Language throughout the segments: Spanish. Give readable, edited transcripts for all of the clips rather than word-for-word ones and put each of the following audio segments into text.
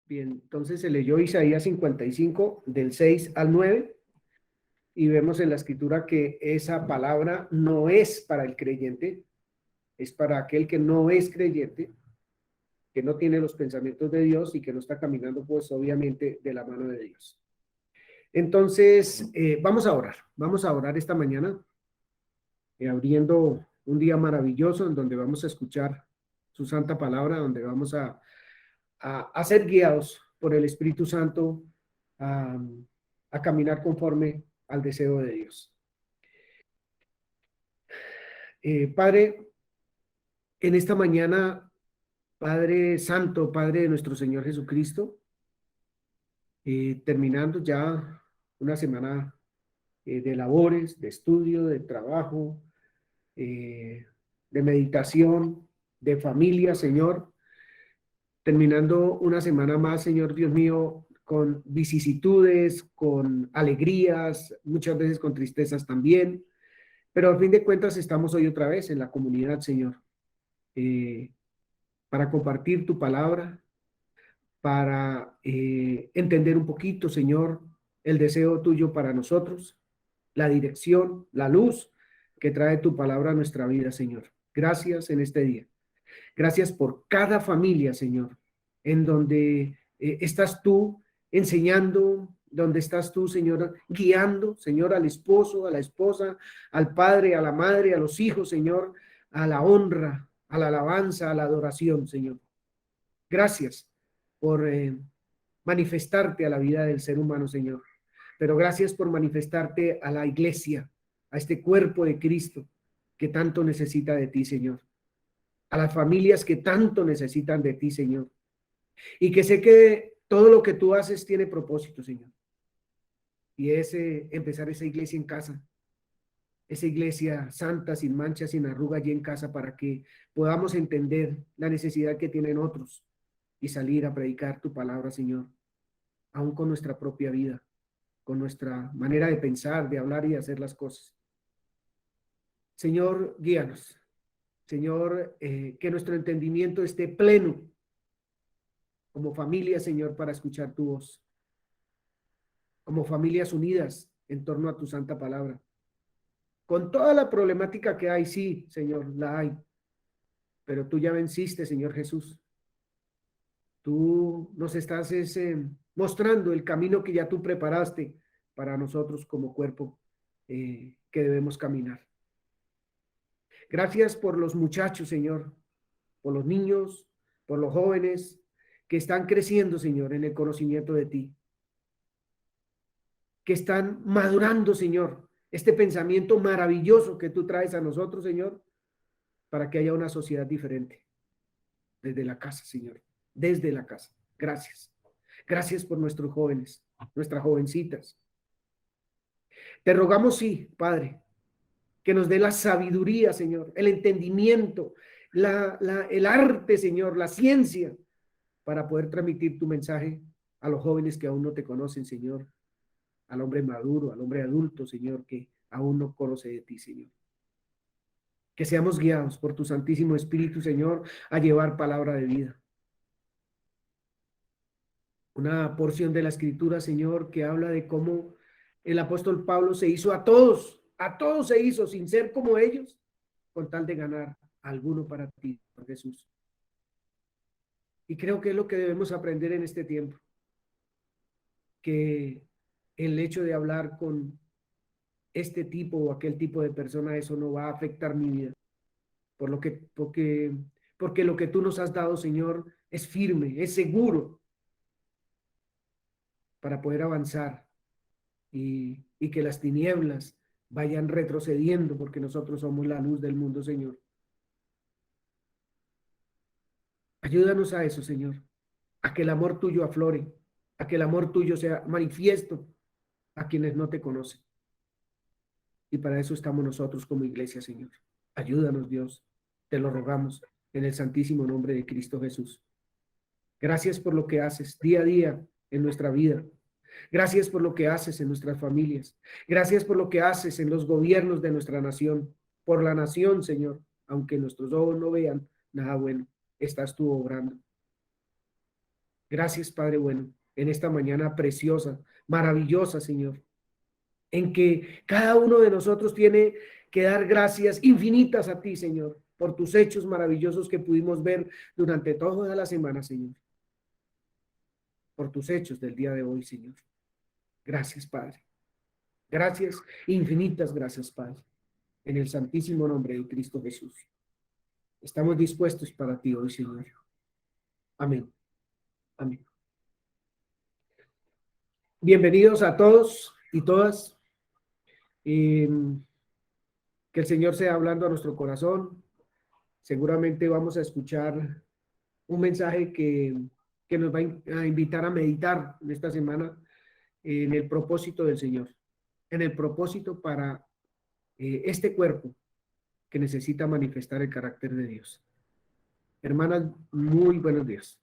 Bien, entonces se leyó Isaías 55 del 6 al 9 y vemos en la escritura que esa palabra no es para el creyente, es para aquel que no es creyente, que no tiene los pensamientos de Dios y que no está caminando pues obviamente de la mano de Dios. Entonces, vamos a orar esta mañana, abriendo un día maravilloso en donde vamos a escuchar su santa palabra, donde vamos a ser guiados por el Espíritu Santo a, a caminar conforme al deseo de Dios. Padre, en esta mañana, Padre Santo, Padre de nuestro Señor Jesucristo, terminando ya una semana de labores, de estudio, de trabajo, de meditación, de familia, Señor, terminando una semana más, Señor Dios mío, con vicisitudes, con alegrías, muchas veces con tristezas también, pero al fin de cuentas estamos hoy otra vez en la comunidad, Señor, para compartir tu palabra, para entender un poquito, Señor, el deseo tuyo para nosotros, la dirección, la luz que trae tu palabra a nuestra vida, Señor. Gracias en este día. Gracias por cada familia, Señor, en donde estás tú enseñando, donde estás tú, Señor, guiando, Señor, al esposo, a la esposa, al padre, a la madre, a los hijos, Señor, a la honra, a la alabanza, a la adoración, Señor. Gracias por manifestarte a la vida del ser humano, Señor. Pero gracias por manifestarte a la iglesia, a este cuerpo de Cristo que tanto necesita de ti, Señor. A las familias que tanto necesitan de ti, Señor. Y que sé que todo lo que tú haces tiene propósito, Señor. Y es empezar esa iglesia en casa. Esa iglesia santa, sin mancha, sin arruga, allí en casa, para que podamos entender la necesidad que tienen otros y salir a predicar tu palabra, Señor, aún con nuestra propia vida, con nuestra manera de pensar, de hablar y de hacer las cosas. Señor, guíanos. Señor, que nuestro entendimiento esté pleno como familia, Señor, para escuchar tu voz. Como familias unidas en torno a tu santa palabra. Con toda la problemática que hay, sí, Señor, la hay. Pero tú ya venciste, Señor Jesús. Tú nos estás mostrando el camino que ya tú preparaste para nosotros como cuerpo que debemos caminar. Gracias por los muchachos, Señor, por los niños, por los jóvenes que están creciendo, Señor, en el conocimiento de ti, que están madurando, Señor, este pensamiento maravilloso que tú traes a nosotros, Señor, para que haya una sociedad diferente desde la casa, Señor, desde la casa. Gracias. Gracias por nuestros jóvenes, nuestras jovencitas. Te rogamos, sí, Padre, que nos dé la sabiduría, Señor, el entendimiento, el arte, Señor, la ciencia, para poder transmitir tu mensaje a los jóvenes que aún no te conocen, Señor, al hombre maduro, al hombre adulto, Señor, que aún no conoce de ti, Señor. Que seamos guiados por tu Santísimo Espíritu, Señor, a llevar palabra de vida. Una porción de la Escritura, Señor, que habla de cómo el apóstol Pablo se hizo a todos se hizo sin ser como ellos, con tal de ganar alguno para ti, Jesús. Y creo que es lo que debemos aprender en este tiempo, que el hecho de hablar con este tipo o aquel tipo de persona, eso no va a afectar mi vida, porque lo que tú nos has dado, Señor, es firme, es seguro para poder avanzar y que las tinieblas vayan retrocediendo, porque nosotros somos la luz del mundo, Señor. Ayúdanos a eso, Señor, a que el amor tuyo aflore, a que el amor tuyo sea manifiesto a quienes no te conocen. Y para eso estamos nosotros como iglesia, Señor. Ayúdanos, Dios, te lo rogamos en el santísimo nombre de Cristo Jesús. Gracias por lo que haces día a día en nuestra vida. Gracias por lo que haces en nuestras familias. Gracias por lo que haces en los gobiernos de nuestra nación. Por la nación, Señor, aunque nuestros ojos no vean nada bueno, estás tú obrando. Gracias, Padre bueno, en esta mañana preciosa, maravillosa, Señor, en que cada uno de nosotros tiene que dar gracias infinitas a ti, Señor, por tus hechos maravillosos que pudimos ver durante toda la semana, Señor, por tus hechos del día de hoy, Señor. Gracias, Padre. Gracias, infinitas gracias, Padre, en el santísimo nombre de Cristo Jesús. Estamos dispuestos para ti hoy, Señor. Amén. Amén. Bienvenidos a todos y todas. Que el Señor sea hablando a nuestro corazón. Seguramente vamos a escuchar un mensaje que nos va a invitar a meditar en esta semana en el propósito del Señor, en el propósito para este cuerpo que necesita manifestar el carácter de Dios. Hermanas, muy buenos días.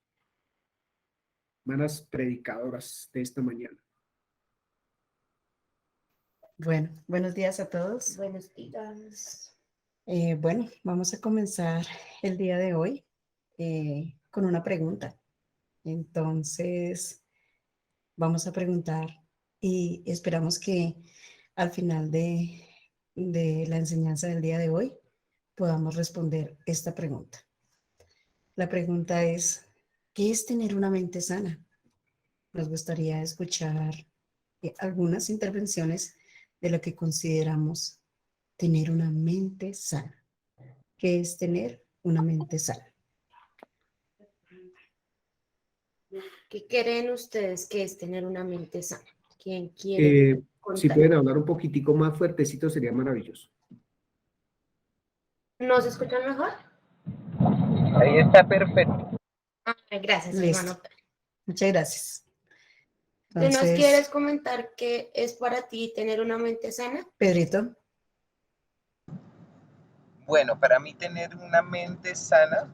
Hermanas predicadoras de esta mañana. Bueno, buenos días a todos. Buenos días. Bueno, vamos a comenzar el día de hoy con una pregunta. Entonces, vamos a preguntar y esperamos que al final de la enseñanza del día de hoy podamos responder esta pregunta. La pregunta es, ¿qué es tener una mente sana? Nos gustaría escuchar algunas intervenciones de lo que consideramos tener una mente sana. ¿Qué es tener una mente sana? ¿Qué creen ustedes que es tener una mente sana? ¿Quién quiere Si contar? pueden hablar un poquitico más fuertecito, sería maravilloso. ¿No se escuchan mejor? Ahí está perfecto. Gracias, Listo. hermano. Muchas gracias. ¿Tú nos Entonces, quieres comentar qué es para ti tener una mente sana? Pedrito. Bueno, para mí tener una mente sana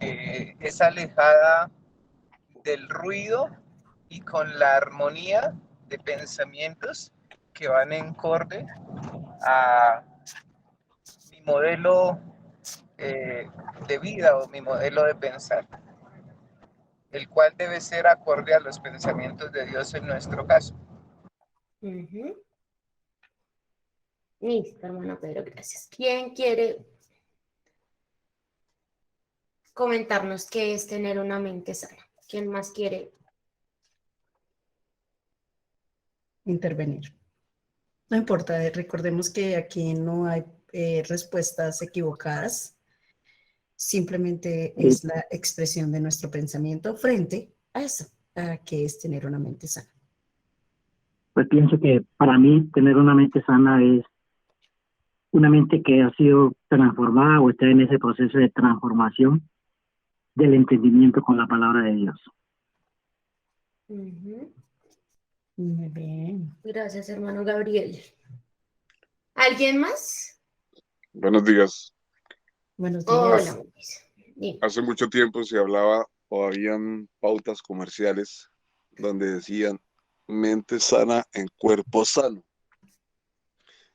es alejada del ruido y con la armonía de pensamientos que van en acorde a mi modelo de vida o mi modelo de pensar, el cual debe ser acorde a los pensamientos de Dios en nuestro caso. Listo, hermano Pedro, gracias. ¿Quién quiere comentarnos qué es tener una mente sana? ¿Quién más quiere? Intervenir. No importa, recordemos que aquí no hay respuestas equivocadas, simplemente es la expresión de nuestro pensamiento frente a eso, a que es tener una mente sana. Pues pienso que para mí tener una mente sana es una mente que ha sido transformada o está en ese proceso de transformación del entendimiento con la palabra de Dios. Muy bien. Gracias, hermano Gabriel. ¿Alguien más? Buenos días. Buenos días. Hola, Mauricio. Hace mucho tiempo se hablaba o habían pautas comerciales donde decían mente sana en cuerpo sano.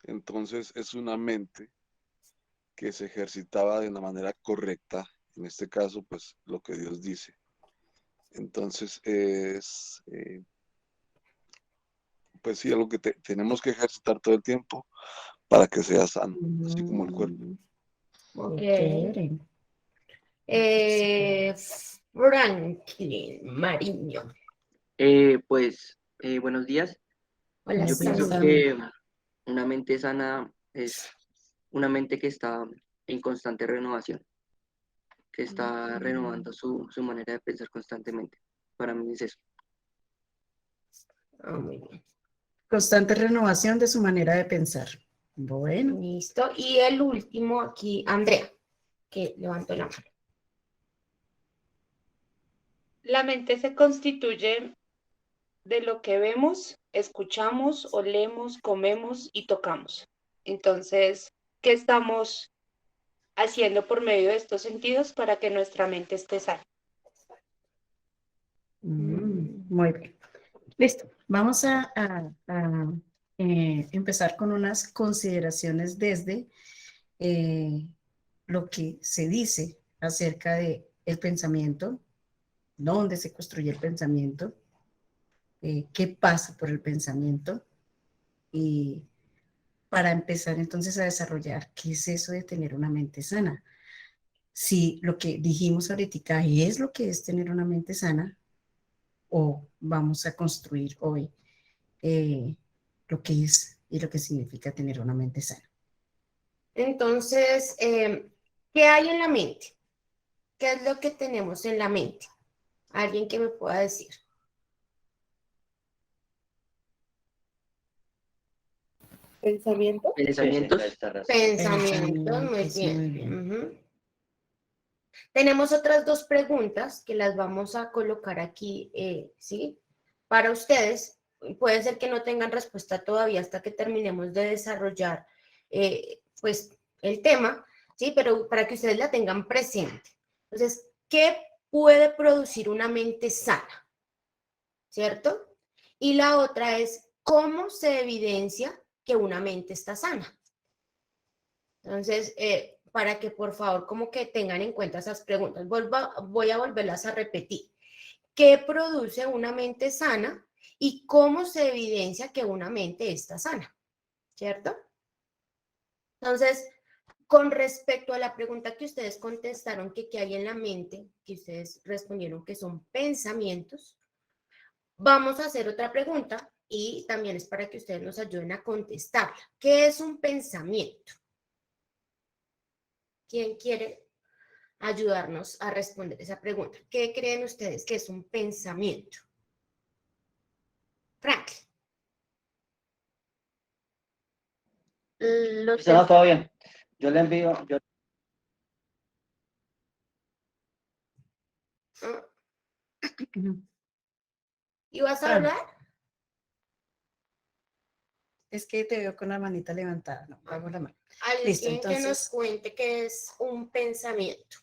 Entonces es una mente que se ejercitaba de una manera correcta, en este caso pues lo que Dios dice. Entonces es pues sí, algo que tenemos que ejercitar todo el tiempo para que sea sano, así como el cuerpo. Ok. Franklin Mariño. Buenos días. Hola, Yo pienso Samuel. que una mente sana es una mente que está en constante renovación, que está renovando su manera de pensar constantemente. Para mí es eso. Muy bien. Constante renovación de su manera de pensar. Bueno. Listo. Y el último aquí, Andrea, que levantó la mano. La mente se constituye de lo que vemos, escuchamos, olemos, comemos y tocamos. Entonces, ¿qué estamos haciendo por medio de estos sentidos para que nuestra mente esté sana? Muy bien. Listo. Vamos a empezar con unas consideraciones desde lo que se dice acerca de el pensamiento dónde se construye el pensamiento, qué pasa por el pensamiento, y para empezar entonces a desarrollar qué es eso de tener una mente sana. Si lo que dijimos ahorita es lo que es tener una mente sana, o vamos a construir hoy lo que es y lo que significa tener una mente sana. Entonces, ¿qué hay en la mente? ¿Qué es lo que tenemos en la mente? ¿Alguien que me pueda decir? Pensamiento. Pensamientos. Pensamientos, muy Pensamientos, bien. muy bien. Ujú. Tenemos otras dos preguntas que las vamos a colocar aquí, ¿sí? Para ustedes, puede ser que no tengan respuesta todavía hasta que terminemos de desarrollar, pues, el tema, ¿sí? Pero para que ustedes la tengan presente. Entonces, ¿qué puede producir una mente sana? ¿Cierto? Y la otra es, ¿cómo se evidencia que una mente está sana? Entonces, para que por favor como que tengan en cuenta esas preguntas, voy a volverlas a repetir. ¿Qué produce una mente sana y cómo se evidencia que una mente está sana? ¿Cierto? Entonces, con respecto a la pregunta que ustedes contestaron, que qué hay en la mente, que ustedes respondieron que son pensamientos, vamos a hacer otra pregunta y también es para que ustedes nos ayuden a contestarla. ¿Qué es un pensamiento? ¿Quién quiere ayudarnos a responder esa pregunta? ¿Qué creen ustedes que es un pensamiento? Frank. No, todo bien. Yo le envío. ¿Y vas a Fran. hablar? Es que te veo con la manita levantada. No, hago la mano. Alguien Listo, que nos entonces, cuente qué es un pensamiento.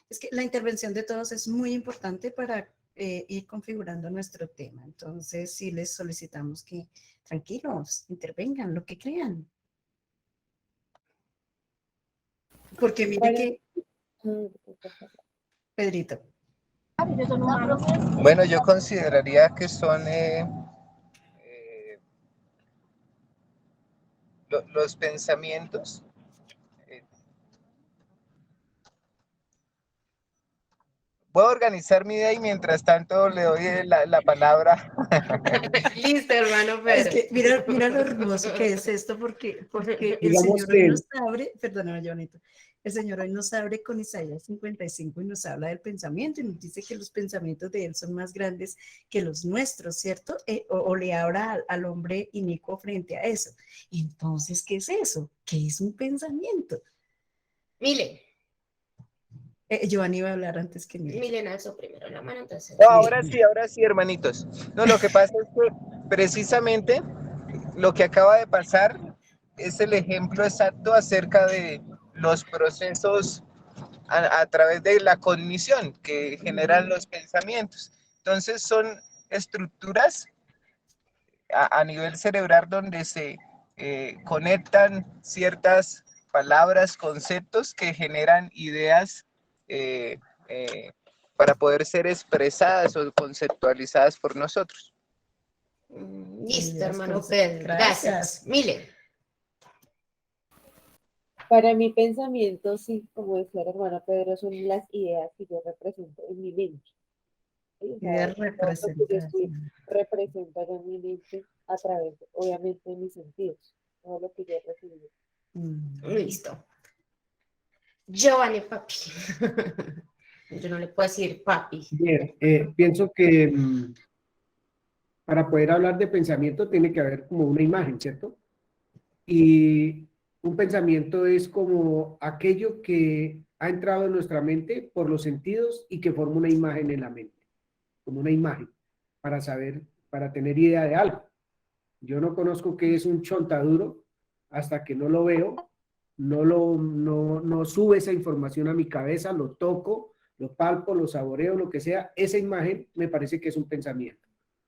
es que la intervención de todos es muy importante para ir configurando nuestro tema. Entonces, sí les solicitamos que tranquilos, intervengan, lo que crean. Porque mire que, Pedrito, Bueno, yo consideraría que son los pensamientos. eh, Voy a organizar mi idea y mientras tanto le doy la palabra. Listo, hermano es Pedro. que mira lo hermoso que es esto, porque el Digamos Señor hoy que nos abre, perdóname, Joanito, el Señor hoy nos abre con Isaías 55 y nos habla del pensamiento y nos dice que los pensamientos de Él son más grandes que los nuestros, ¿cierto? O le habla al hombre inicuo frente a eso. Entonces, ¿qué es eso? ¿Qué es un pensamiento? Milen. Giovanni iba a hablar antes que Milen. Milen alzó primero la mano, entonces. No, ahora sí, hermanitos. No, lo que pasa es que precisamente lo que acaba de pasar es el ejemplo exacto acerca de los procesos a través de la cognición que generan los pensamientos. Entonces son estructuras a nivel cerebral donde se conectan ciertas palabras, conceptos que generan ideas para poder ser expresadas o conceptualizadas por nosotros. Listo, hermano Pedro. Gracias. Milen. Para mi pensamiento, sí, como decía la hermana Pedro, son las ideas que yo represento en mi mente. ¿Sí? O sea, De todo lo que yo estoy representación. representando en mi mente a través, obviamente, de mis sentidos. Todo lo que yo he recibido. Listo. Giovanni papi. Yo no le puedo decir papi. bien, pienso que para poder hablar de pensamiento tiene que haber como una imagen, ¿cierto? Y un pensamiento es como aquello que ha entrado en nuestra mente por los sentidos y que forma una imagen en la mente, como una imagen, para saber, para tener idea de algo. Yo no conozco qué es un chontaduro hasta que no lo veo, no sube esa información a mi cabeza, lo toco, lo palpo, lo saboreo, lo que sea. Esa imagen me parece que es un pensamiento.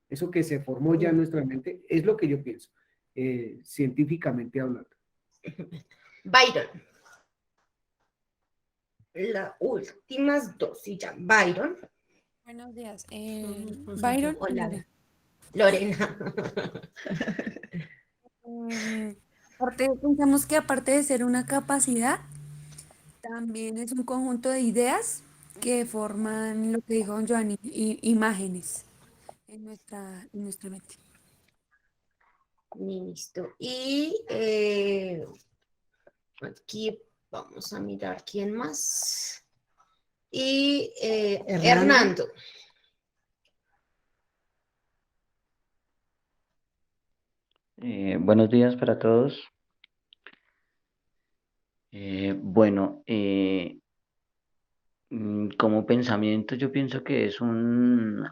Eso que se formó ya en nuestra mente es lo que yo pienso, científicamente hablando. Byron. Las últimas dos y ya. Byron. Buenos días. Concentrado. Byron y Hola, Lorena. Lorena. Pensamos que aparte de ser una capacidad, también es un conjunto de ideas que forman lo que dijo don Giovanni, imágenes en nuestra mente. Listo. Y aquí vamos a mirar quién más. Y Hernando. Buenos días para todos. Bueno, como pensamiento yo pienso que es un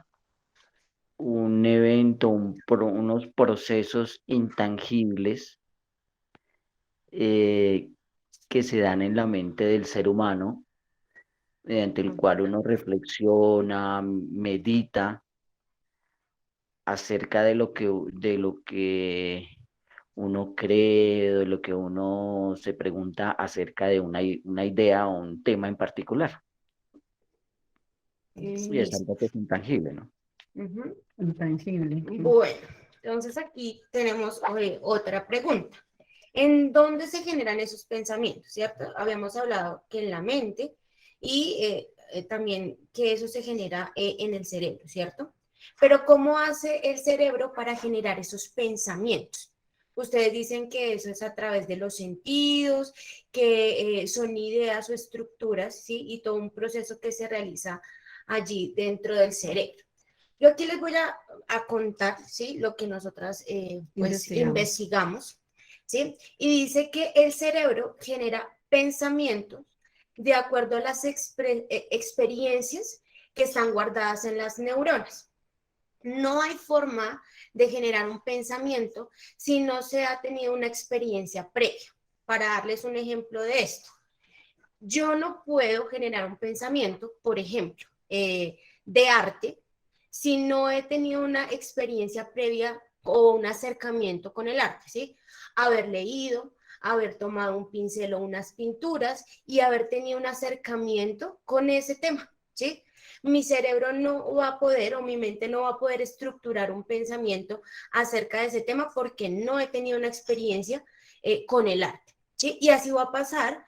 evento, unos procesos intangibles eh, que se dan en la mente del ser humano, mediante el cual uno reflexiona, medita acerca de lo que uno cree, de lo que uno se pregunta acerca de una idea o un tema en particular. Y es Listo. algo que es intangible, ¿no? Ujú. Intangible. Bueno, entonces aquí tenemos otra pregunta. ¿En dónde se generan esos pensamientos? ¿Cierto? Habíamos hablado que en la mente y también que eso se genera en el cerebro, ¿cierto? Pero ¿cómo hace el cerebro para generar esos pensamientos? Ustedes dicen que eso es a través de los sentidos, que son ideas o estructuras, ¿sí? Y todo un proceso que se realiza allí dentro del cerebro. Yo aquí les voy a contar, ¿sí? Lo que nosotras pues investigamos, ¿sí? Y dice que el cerebro genera pensamientos de acuerdo a las experiencias que están guardadas en las neuronas. No hay forma de generar un pensamiento si no se ha tenido una experiencia previa. Para darles un ejemplo de esto, yo no puedo generar un pensamiento, por ejemplo, de arte, si no he tenido una experiencia previa o un acercamiento con el arte, ¿sí? Haber leído, haber tomado un pincel o unas pinturas y haber tenido un acercamiento con ese tema, ¿sí? Mi cerebro no va a poder o mi mente no va a poder estructurar un pensamiento acerca de ese tema porque no he tenido una experiencia con el arte, ¿sí? Y así va a pasar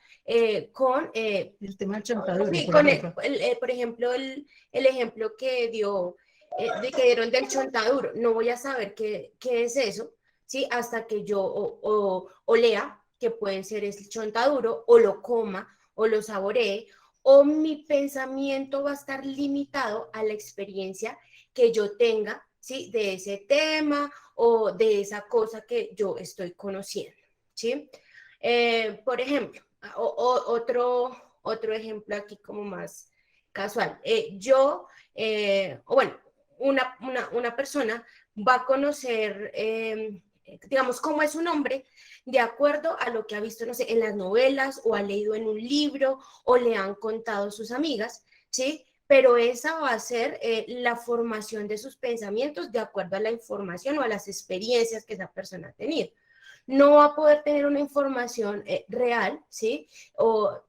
con el tema del chontaduro, sí, por con ejemplo. por ejemplo, el ejemplo que dio, que dieron del chontaduro. No voy a saber qué es eso, ¿sí? Hasta que yo o lea que puede ser el chontaduro, o lo coma, o lo saboree, o mi pensamiento va a estar limitado a la experiencia que yo tenga, ¿sí? De ese tema o de esa cosa que yo estoy conociendo, ¿sí? Por ejemplo, otro ejemplo aquí como más casual. Una persona va a conocer, digamos, cómo es un hombre de acuerdo a lo que ha visto, no sé, en las novelas o ha leído en un libro o le han contado sus amigas, ¿sí? Pero esa va a ser la formación de sus pensamientos de acuerdo a la información o a las experiencias que esa persona ha tenido. No va a poder tener una información real, ¿sí? O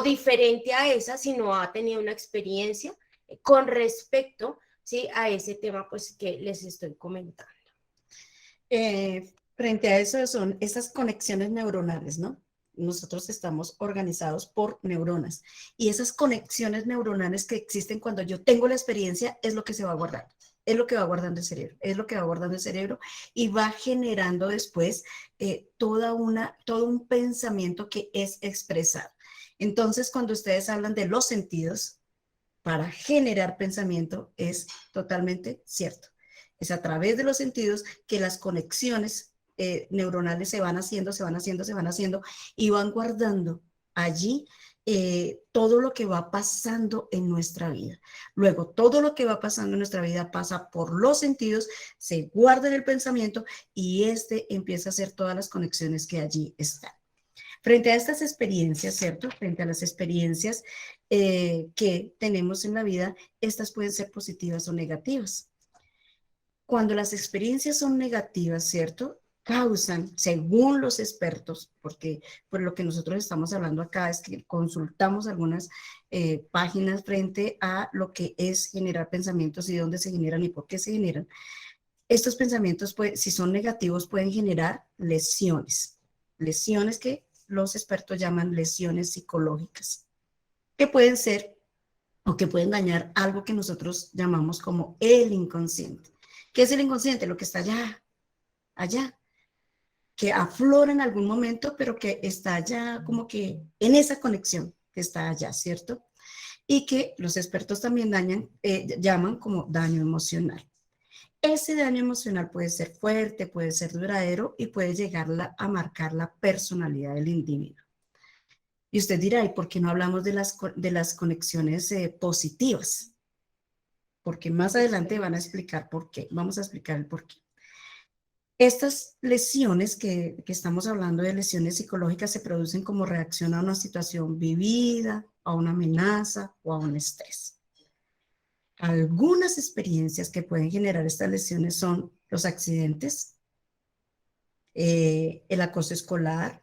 diferente a esa si no ha tenido una experiencia con respecto, ¿sí? A ese tema pues que les estoy comentando. Frente a eso son esas conexiones neuronales, ¿no? Nosotros estamos organizados por neuronas y esas conexiones neuronales que existen cuando yo tengo la experiencia es lo que se va guardando, es lo que va guardando el cerebro, es lo que va guardando el cerebro y va generando después todo un pensamiento que es expresado. Entonces, cuando ustedes hablan de los sentidos, para generar pensamiento es totalmente cierto. Es a través de los sentidos que las conexiones neuronales se van haciendo y van guardando allí todo lo que va pasando en nuestra vida. Luego, todo lo que va pasando en nuestra vida pasa por los sentidos, se guarda en el pensamiento y empieza a hacer todas las conexiones que allí están. Frente a estas experiencias, ¿cierto? Frente a las experiencias que tenemos en la vida, estas pueden ser positivas o negativas. Cuando las experiencias son negativas, ¿cierto? causan, según los expertos, porque por lo que nosotros estamos hablando acá es que consultamos algunas páginas frente a lo que es generar pensamientos y dónde se generan y por qué se generan. Estos pensamientos, pues, si son negativos, pueden generar lesiones que los expertos llaman lesiones psicológicas, que pueden ser o que pueden dañar algo que nosotros llamamos como el inconsciente. ¿Qué es el inconsciente? Lo que está allá, que aflora en algún momento, pero que está allá como que en esa conexión que está allá, ¿cierto? Y que los expertos también llaman como daño emocional. Ese daño emocional puede ser fuerte, puede ser duradero y puede llegar a marcar la personalidad del individuo. Y usted dirá, ¿y por qué no hablamos de las conexiones positivas? Porque más adelante van a explicar por qué. Vamos a explicar el por qué. Estas lesiones que estamos hablando de lesiones psicológicas se producen como reacción a una situación vivida, a una amenaza o a un estrés. Algunas experiencias que pueden generar estas lesiones son los accidentes, el acoso escolar,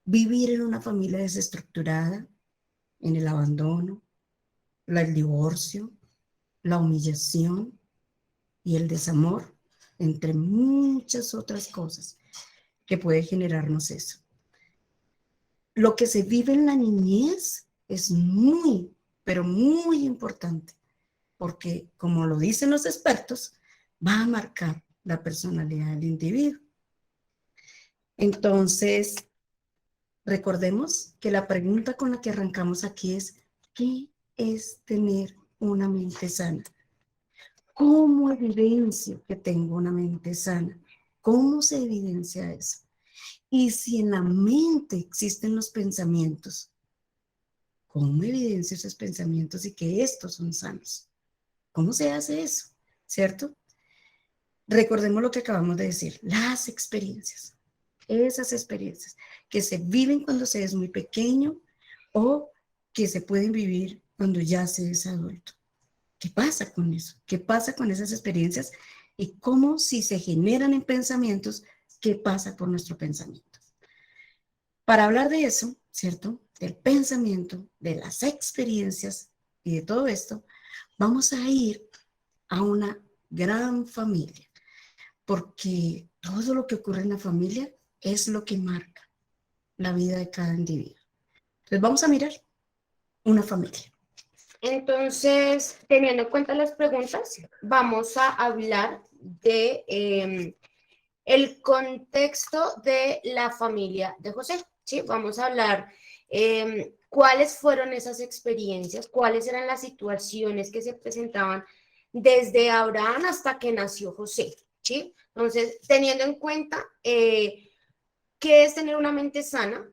vivir en una familia desestructurada, en el abandono, el divorcio, la humillación y el desamor, entre muchas otras cosas que puede generarnos eso. Lo que se vive en la niñez es muy, pero muy importante, porque como lo dicen los expertos, va a marcar la personalidad del individuo. Entonces, recordemos que la pregunta con la que arrancamos aquí es, ¿qué es tener una mente sana? ¿Cómo evidencio que tengo una mente sana? ¿Cómo se evidencia eso? Y si en la mente existen los pensamientos, ¿cómo evidencio esos pensamientos y que estos son sanos? ¿Cómo se hace eso? ¿Cierto? Recordemos lo que acabamos de decir, las experiencias. Esas experiencias que se viven cuando se es muy pequeño o que se pueden vivir cuando ya se es adulto. ¿Qué pasa con eso? ¿Qué pasa con esas experiencias? Y cómo si se generan en pensamientos, ¿qué pasa por nuestro pensamiento? Para hablar de eso, ¿cierto? Del pensamiento, de las experiencias y de todo esto, vamos a ir a una gran familia, porque todo lo que ocurre en la familia es lo que marca la vida de cada individuo. Entonces vamos a mirar una familia. Entonces, teniendo en cuenta las preguntas, vamos a hablar de el contexto de la familia de José, ¿sí? Vamos a hablar cuáles fueron esas experiencias, cuáles eran las situaciones que se presentaban desde Abraham hasta que nació José, ¿sí? Entonces, teniendo en cuenta qué es tener una mente sana,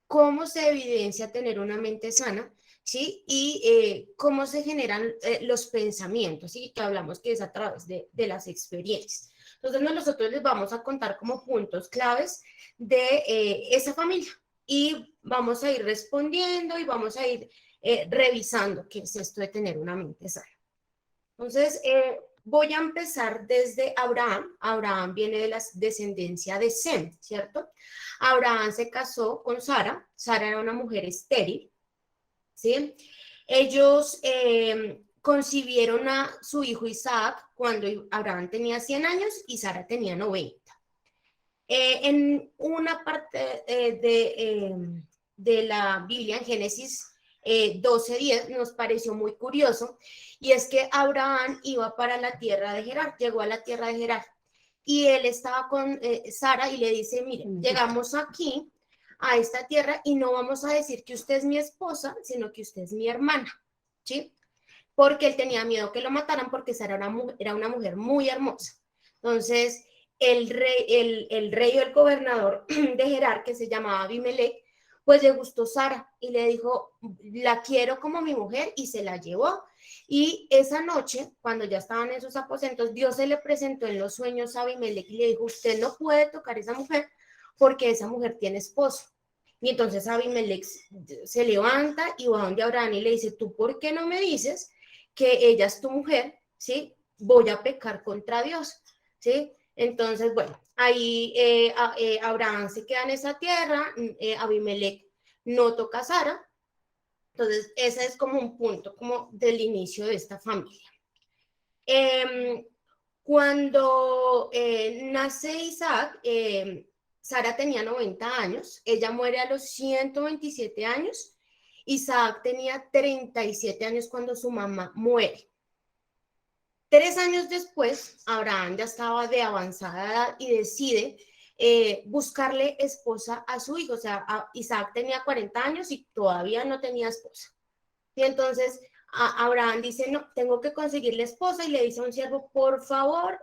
cómo se evidencia tener una mente sana, ¿sí? Y cómo se generan los pensamientos, ¿sí? Que hablamos que es a través de las experiencias. Entonces nosotros les vamos a contar como puntos claves de esa familia y vamos a ir respondiendo y vamos a ir revisando qué es esto de tener una mente sana. Entonces, voy a empezar desde Abraham. Abraham viene de la descendencia de Sem, ¿cierto? Abraham se casó con Sara. Sara era una mujer estéril, ¿sí? Ellos concibieron a su hijo Isaac cuando Abraham tenía 100 años y Sara tenía 90. En una parte de la Biblia, en Génesis 12:10, nos pareció muy curioso, y es que Abraham iba para la tierra de Gerar, llegó a la tierra de Gerar, y él estaba con Sara y le dice, miren, llegamos aquí a esta tierra y no vamos a decir que usted es mi esposa, sino que usted es mi hermana, ¿sí? Porque él tenía miedo que lo mataran porque Sara era una mujer muy hermosa. Entonces, el rey o el gobernador de Gerar, que se llamaba Abimelech, pues le gustó Sara y le dijo, la quiero como mi mujer, y se la llevó. Y esa noche, cuando ya estaban en sus aposentos, Dios se le presentó en los sueños a Abimelech y le dijo, usted no puede tocar a esa mujer porque esa mujer tiene esposo. Y entonces Abimelech se levanta y va donde Abraham y le dice, ¿tú por qué no me dices que ella es tu mujer? ¿Sí? Voy a pecar contra Dios, ¿sí? Entonces, bueno, ahí Abraham se queda en esa tierra, Abimelech no toca a Sara. Entonces, ese es como un punto como del inicio de esta familia. Cuando nace Isaac, Sara tenía 90 años, ella muere a los 127 años, Isaac tenía 37 años cuando su mamá muere. 3 años después, Abraham ya estaba de avanzada edad y decide buscarle esposa a su hijo. O sea, Isaac tenía 40 años y todavía no tenía esposa. Y entonces Abraham dice, no, tengo que conseguirle esposa, y le dice a un siervo, por favor,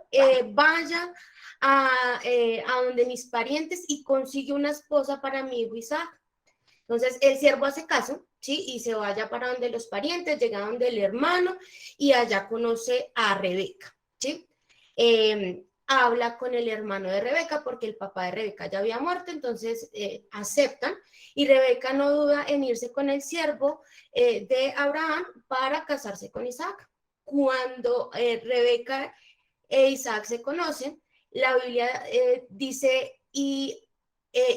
vaya a donde mis parientes y consigue una esposa para mi hijo Isaac. Entonces el siervo hace caso, ¿sí? Y se vaya para donde los parientes, llega donde el hermano y allá conoce a Rebeca, ¿sí? Habla con el hermano de Rebeca porque el papá de Rebeca ya había muerto, entonces aceptan, y Rebeca no duda en irse con el siervo de Abraham para casarse con Isaac. Cuando Rebeca e Isaac se conocen, la Biblia dice, y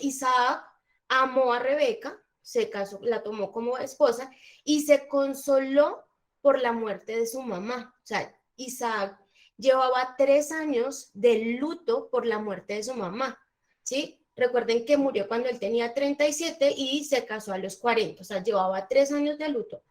Isaac amó a Rebeca, se casó, la tomó como esposa y se consoló por la muerte de su mamá. O sea, Isaac llevaba 3 años de luto por la muerte de su mamá, ¿sí? Recuerden que murió cuando él tenía 37 y se casó a los 40, o sea, llevaba 3 años de luto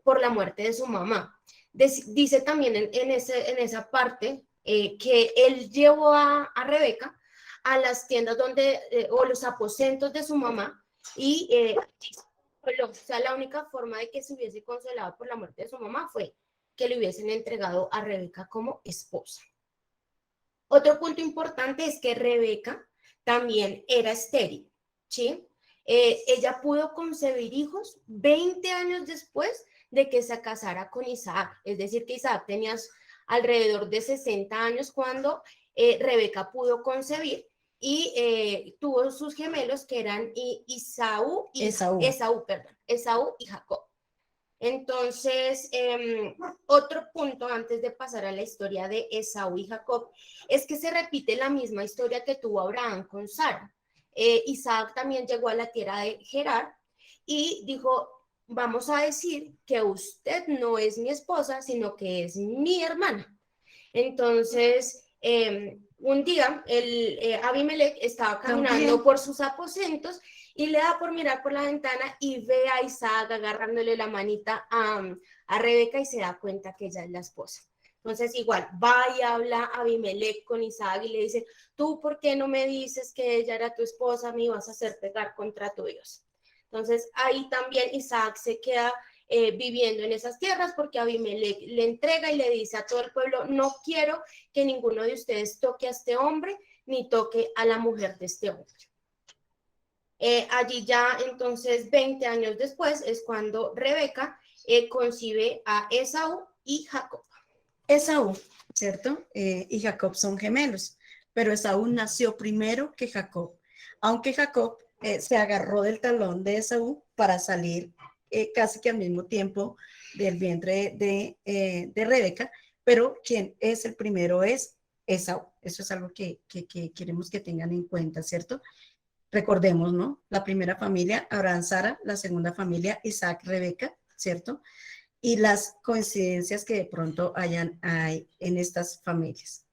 por la muerte de su mamá. Dice también en esa parte que él llevó a Rebeca a las tiendas donde, o los aposentos de su mamá, y o sea, la única forma de que se hubiese consolado por la muerte de su mamá fue que le hubiesen entregado a Rebeca como esposa. Otro punto importante es que Rebeca también era estéril, ¿sí? Ella pudo concebir hijos 20 años después de que se casara con Isaac, es decir, que Isaac tenía alrededor de 60 años cuando Rebeca pudo concebir, y tuvo sus gemelos que eran Esaú y Jacob. Entonces, otro punto antes de pasar a la historia de Esaú y Jacob es que se repite la misma historia que tuvo Abraham con Sara. Isaac también llegó a la tierra de Gerar y dijo, vamos a decir que usted no es mi esposa, sino que es mi hermana. Entonces, un día Abimelech estaba caminando por sus aposentos y le da por mirar por la ventana y ve a Isaac agarrándole la manita a Rebeca y se da cuenta que ella es la esposa. Entonces igual va y habla Abimelech con Isaac y le dice, tú ¿por qué no me dices que ella era tu esposa? Me ibas a hacer pecar contra tu Dios. Entonces ahí también Isaac se queda viviendo en esas tierras porque Abimelech le entrega y le dice a todo el pueblo, no quiero que ninguno de ustedes toque a este hombre ni toque a la mujer de este hombre. Allí ya entonces 20 años después es cuando Rebeca concibe a Esaú y Jacob. Esaú, ¿cierto? Y Jacob son gemelos, pero Esaú nació primero que Jacob, aunque Jacob se agarró del talón de Esaú para salir casi que al mismo tiempo del vientre de Rebeca, pero quien es el primero es Esaú. Eso es algo que queremos que tengan en cuenta, ¿cierto? Recordemos, ¿no? La primera familia, Abraham, Sara, la segunda familia, Isaac, Rebeca, ¿cierto? Y las coincidencias que de pronto hay en estas familias.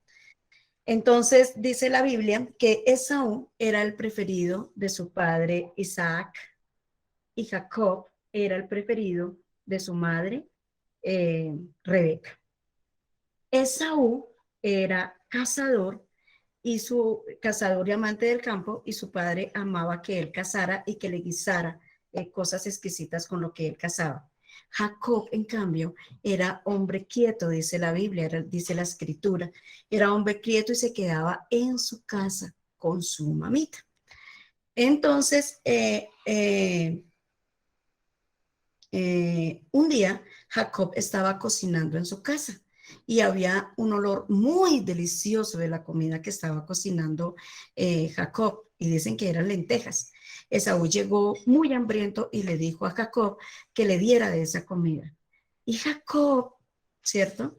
Entonces, dice la Biblia que Esaú era el preferido de su padre Isaac y Jacob era el preferido de su madre Rebeca. Esaú era cazador y amante del campo, y su padre amaba que él cazara y que le guisara cosas exquisitas con lo que él cazaba. Jacob, en cambio, era hombre quieto, dice la Biblia, dice la Escritura. Era hombre quieto y se quedaba en su casa con su mamita. Entonces, un día Jacob estaba cocinando en su casa y había un olor muy delicioso de la comida que estaba cocinando Jacob, y dicen que eran lentejas. Esaú llegó muy hambriento y le dijo a Jacob que le diera de esa comida. Y Jacob, ¿cierto?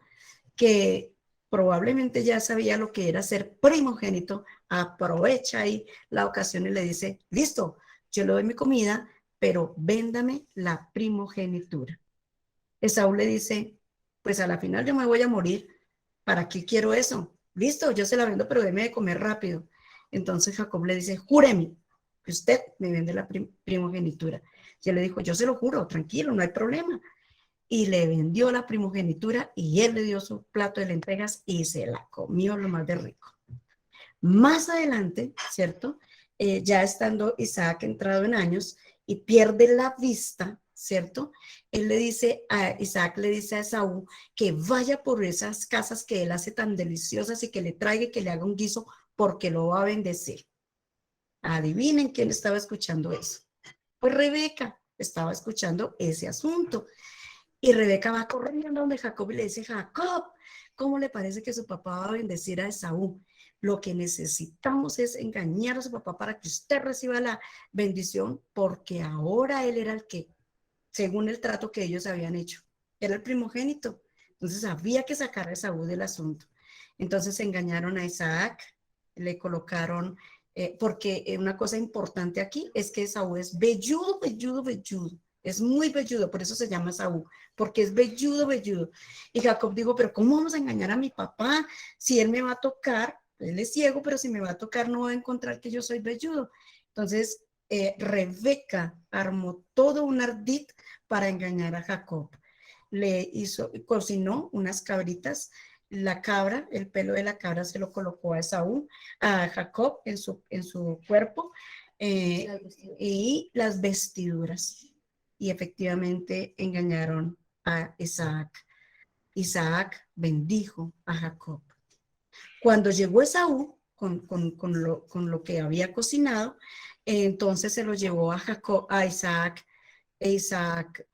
Que probablemente ya sabía lo que era ser primogénito, aprovecha ahí la ocasión y le dice, listo, yo le doy mi comida, pero véndame la primogenitura. Esaú le dice, pues a la final yo me voy a morir, ¿para qué quiero eso? Listo, yo se la vendo, pero déme de comer rápido. Entonces Jacob le dice, júreme que usted me vende la primogenitura. Y él le dijo, yo se lo juro, tranquilo, no hay problema. Y le vendió la primogenitura y él le dio su plato de lentejas y se la comió lo más de rico. Más adelante, ¿cierto? Ya estando Isaac entrado en años y pierde la vista, ¿cierto? Isaac le dice a Esaú que vaya por esas casas que él hace tan deliciosas y que le traiga y que le haga un guiso porque lo va a bendecir. Adivinen quién estaba escuchando eso. Pues Rebeca estaba escuchando ese asunto. Y Rebeca va corriendo donde Jacob y le dice, Jacob, ¿cómo le parece que su papá va a bendecir a Esaú? Lo que necesitamos es engañar a su papá para que usted reciba la bendición, porque ahora él era el que, según el trato que ellos habían hecho, era el primogénito. Entonces había que sacar a Esaú del asunto. Entonces engañaron a Isaac, le colocaron, porque una cosa importante aquí es que Esaú es velludo, velludo, velludo. Es muy velludo, por eso se llama Esaú, porque es velludo, velludo. Y Jacob dijo, pero ¿cómo vamos a engañar a mi papá? Si él me va a tocar, él es ciego, pero si me va a tocar no va a encontrar que yo soy velludo. Entonces, Rebeca armó todo un ardid para engañar a Jacob. Cocinó unas cabritas, la cabra, el pelo de la cabra se lo colocó a Esaú, a Jacob en su cuerpo, y las vestiduras. Y efectivamente engañaron a Isaac. Isaac bendijo a Jacob. Cuando llegó Esaú con lo que había cocinado, entonces se lo llevó a Isaac. Isaac,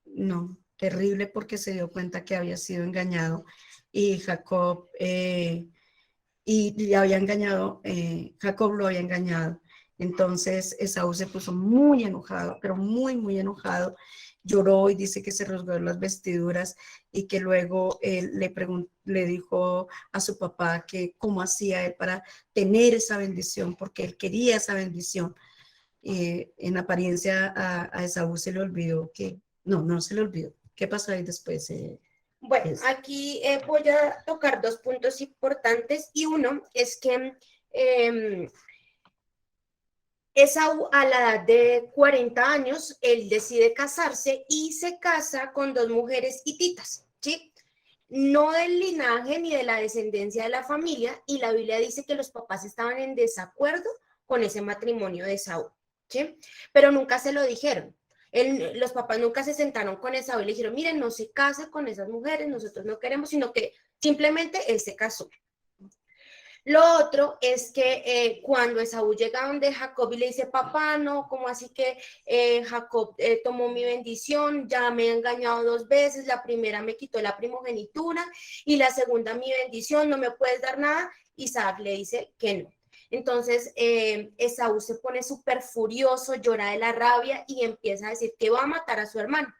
no, terrible porque se dio cuenta que había sido engañado. Y Jacob, y le había engañado, Jacob lo había engañado. Entonces Esaú se puso muy enojado, pero muy, muy enojado. Lloró y dice que se rasgó las vestiduras y que luego él le dijo a su papá que cómo hacía él para tener esa bendición, porque él quería esa bendición. En apariencia a Esaú se le olvidó que, no se le olvidó. ¿Qué pasó ahí después? Bueno, aquí voy a tocar dos puntos importantes y uno es que Esaú a la edad de 40 años, él decide casarse y se casa con dos mujeres hititas, ¿sí? No del linaje ni de la descendencia de la familia, y la Biblia dice que los papás estaban en desacuerdo con ese matrimonio de Esaú, ¿sí? Pero nunca se lo dijeron. Los papás nunca se sentaron con Esaú y le dijeron, miren, no se casa con esas mujeres, nosotros no queremos, sino que simplemente él se casó. Lo otro es que cuando Esaú llega donde Jacob y le dice, papá, no, ¿cómo así que Jacob tomó mi bendición? Ya me ha engañado 2 veces, la primera me quitó la primogenitura y la segunda mi bendición, no me puedes dar nada. Isaac le dice que no. Entonces Esaú se pone súper furioso, llora de la rabia y empieza a decir que va a matar a su hermano.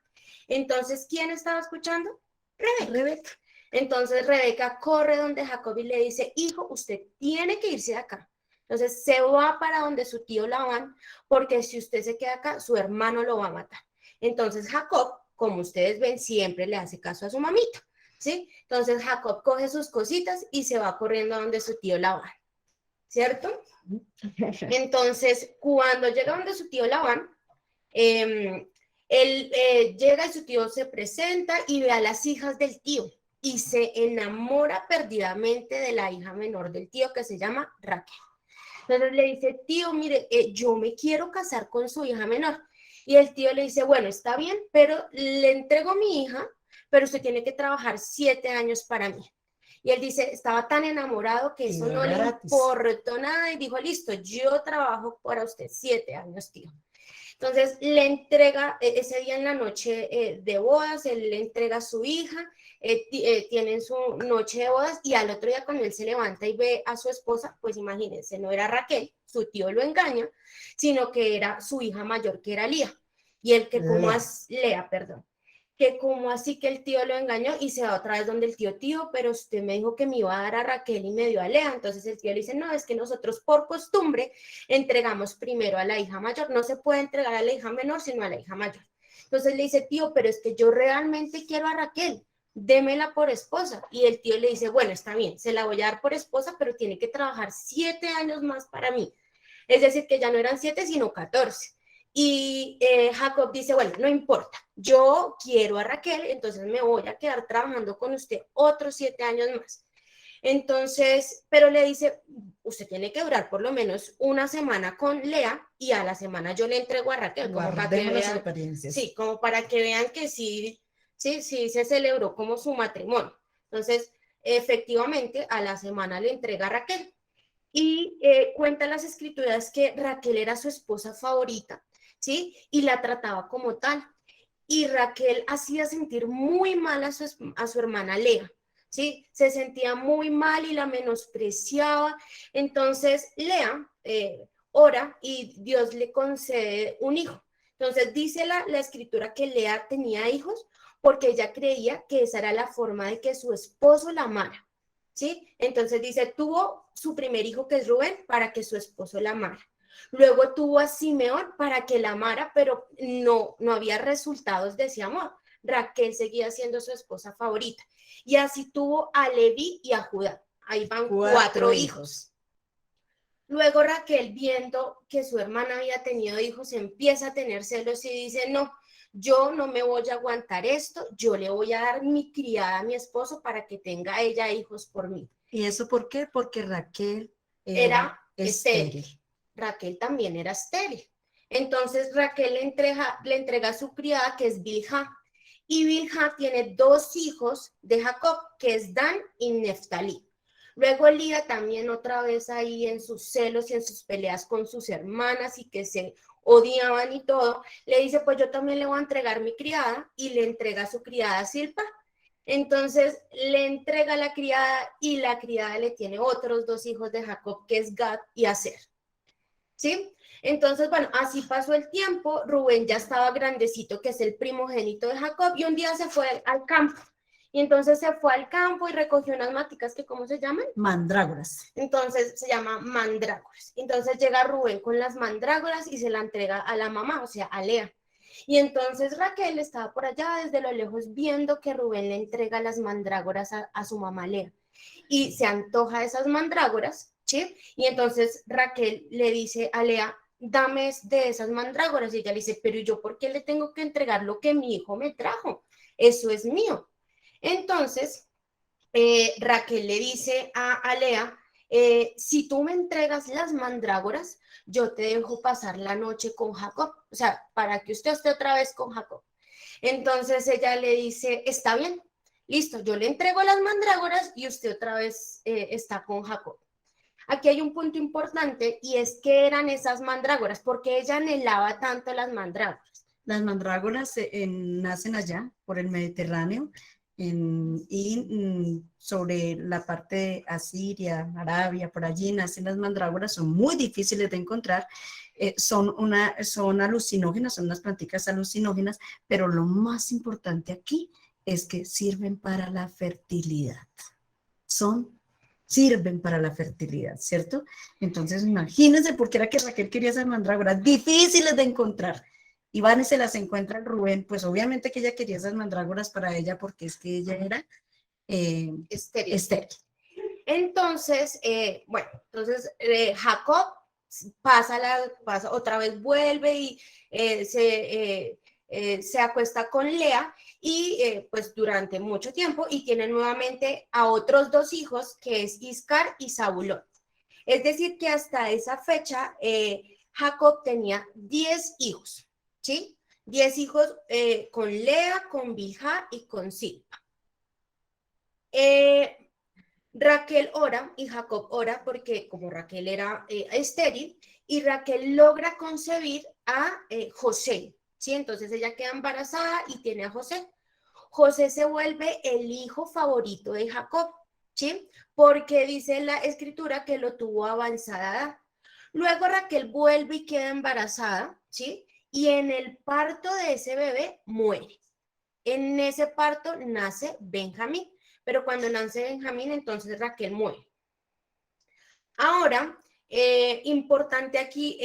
Entonces, ¿quién estaba escuchando? Rebeca. Entonces Rebeca corre donde Jacob y le dice, hijo, usted tiene que irse de acá. Entonces se va para donde su tío Labán, porque si usted se queda acá, su hermano lo va a matar. Entonces Jacob, como ustedes ven, siempre le hace caso a su mamita, ¿sí? Entonces Jacob coge sus cositas y se va corriendo a donde su tío Labán, ¿cierto? Entonces, cuando llega donde su tío Labán, él llega y su tío se presenta y ve a las hijas del tío. Y se enamora perdidamente de la hija menor del tío, que se llama Raquel. Entonces le dice, tío, mire, yo me quiero casar con su hija menor. Y el tío le dice, bueno, está bien, pero le entrego mi hija, pero usted tiene que trabajar 7 años para mí. Y él dice, estaba tan enamorado que eso no le importó nada y dijo, listo, yo trabajo para usted 7 años, tío. Entonces le entrega, ese día en la noche de bodas, él le entrega a su hija, tienen su noche de bodas y al otro día cuando él se levanta y ve a su esposa, pues imagínense, no era Raquel, su tío lo engaña, sino que era su hija mayor, que era Lía, y el que como Lea, perdón. que como así que el tío lo engañó, y se va otra vez donde el tío, pero usted me dijo que me iba a dar a Raquel y me dio a Lea. Entonces el tío le dice, no, es que nosotros por costumbre entregamos primero a la hija mayor, no se puede entregar a la hija menor sino a la hija mayor. Entonces le dice, tío, pero es que yo realmente quiero a Raquel, démela por esposa. Y el tío le dice, bueno, está bien, se la voy a dar por esposa, pero tiene que trabajar 7 años más para mí. Es decir, que ya no eran 7, sino 14. Y Jacob dice, bueno, no importa, yo quiero a Raquel, entonces me voy a quedar trabajando con usted otros 7 años más. Entonces, pero le dice, usted tiene que durar por lo menos una semana con Lea y a la semana yo le entrego a Raquel, como para que Guardemos las vean, experiencias. sí, como para que vean que sí se celebró como su matrimonio. Entonces, efectivamente, a la semana le entrega a Raquel. Y cuentan las escrituras que Raquel era su esposa favorita, ¿sí? Y la trataba como tal. Y Raquel hacía sentir muy mal a su hermana Lea, ¿sí? Se sentía muy mal y la menospreciaba. Entonces Lea ora y Dios le concede un hijo. Entonces dice la escritura que Lea tenía hijos porque ella creía que esa era la forma de que su esposo la amara, ¿sí? Entonces dice, tuvo su primer hijo que es Rubén para que su esposo la amara. Luego tuvo a Simeón para que la amara, pero no había resultados de ese amor. Raquel seguía siendo su esposa favorita. Y así tuvo a Leví y a Judá. Ahí van 4 hijos. Luego Raquel, viendo que su hermana había tenido hijos, empieza a tener celos y dice, no, yo no me voy a aguantar esto, yo le voy a dar mi criada a mi esposo para que tenga ella hijos por mí. ¿Y eso por qué? Porque Raquel Era estéril. Raquel también era estéril. Entonces Raquel le entrega a su criada, que es Bilhá. Y Bilhá tiene 2 hijos de Jacob, que es Dan y Neftalí. Luego Lía también otra vez ahí en sus celos y en sus peleas con sus hermanas y que se odiaban y todo, le dice, pues yo también le voy a entregar mi criada, y le entrega a su criada Silpa. Entonces le entrega la criada y la criada le tiene otros 2 hijos de Jacob, que es Gad y Aser. ¿Sí? Entonces, bueno, así pasó el tiempo. Rubén ya estaba grandecito, que es el primogénito de Jacob, y un día se fue al campo. Y entonces se fue al campo y recogió unas maticas que, ¿cómo se llaman? Mandrágoras. Entonces se llama mandrágoras. Entonces llega Rubén con las mandrágoras y se la entrega a la mamá, o sea, a Lea. Y entonces Raquel estaba por allá desde lo lejos viendo que Rubén le entrega las mandrágoras a su mamá Lea. Y se antoja de esas mandrágoras, ¿sí? Y entonces Raquel le dice a Lea, dame de esas mandrágoras. Y ella le dice, pero ¿yo por qué le tengo que entregar lo que mi hijo me trajo? Eso es mío. Entonces Raquel le dice a Lea, si tú me entregas las mandrágoras, yo te dejo pasar la noche con Jacob, o sea, para que usted esté otra vez con Jacob. Entonces ella le dice, está bien, listo, yo le entrego las mandrágoras y usted otra vez está con Jacob. Aquí hay un punto importante y es que eran esas mandrágoras, porque ella anhelaba tanto las mandrágoras. Las mandrágoras nacen allá, por el Mediterráneo, y sobre la parte de Asiria, Arabia, por allí nacen las mandrágoras, son muy difíciles de encontrar, son alucinógenas, son unas plantitas alucinógenas, pero lo más importante aquí es que sirven para la fertilidad. Sirven para la fertilidad, ¿cierto? Entonces, imagínense por qué era que Raquel quería esas mandrágoras, difíciles de encontrar. Y van y se las encuentra el Rubén, pues obviamente que ella quería esas mandrágoras para ella porque es que ella era estéril. Entonces, bueno, Jacob pasa otra vez, vuelve y se acuesta con Lea y pues durante mucho tiempo, y tiene nuevamente a otros 2 hijos, que es Iscar y Zabulón. Es decir, que hasta esa fecha Jacob tenía 10 hijos. ¿Sí? 10 hijos con Lea, con Bilhá y con Silpa. Raquel ora y Jacob ora porque como Raquel era estéril, y Raquel logra concebir a José, ¿sí? Entonces ella queda embarazada y tiene a José. José se vuelve el hijo favorito de Jacob, ¿sí? Porque dice la escritura que lo tuvo a avanzada edad. Luego Raquel vuelve y queda embarazada, ¿sí? Y en el parto de ese bebé muere. En ese parto nace Benjamín, pero cuando nace Benjamín, entonces Raquel muere. Ahora, importante aquí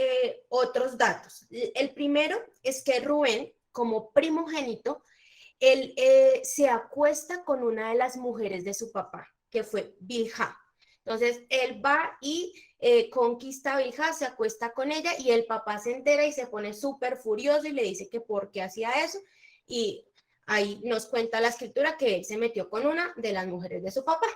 otros datos. El primero es que Rubén, como primogénito, él se acuesta con una de las mujeres de su papá, que fue Bilhá. Entonces, él va y conquista a Bilhá, se acuesta con ella y el papá se entera y se pone súper furioso y le dice que por qué hacía eso. Y ahí nos cuenta la escritura que él se metió con una de las mujeres de su papá.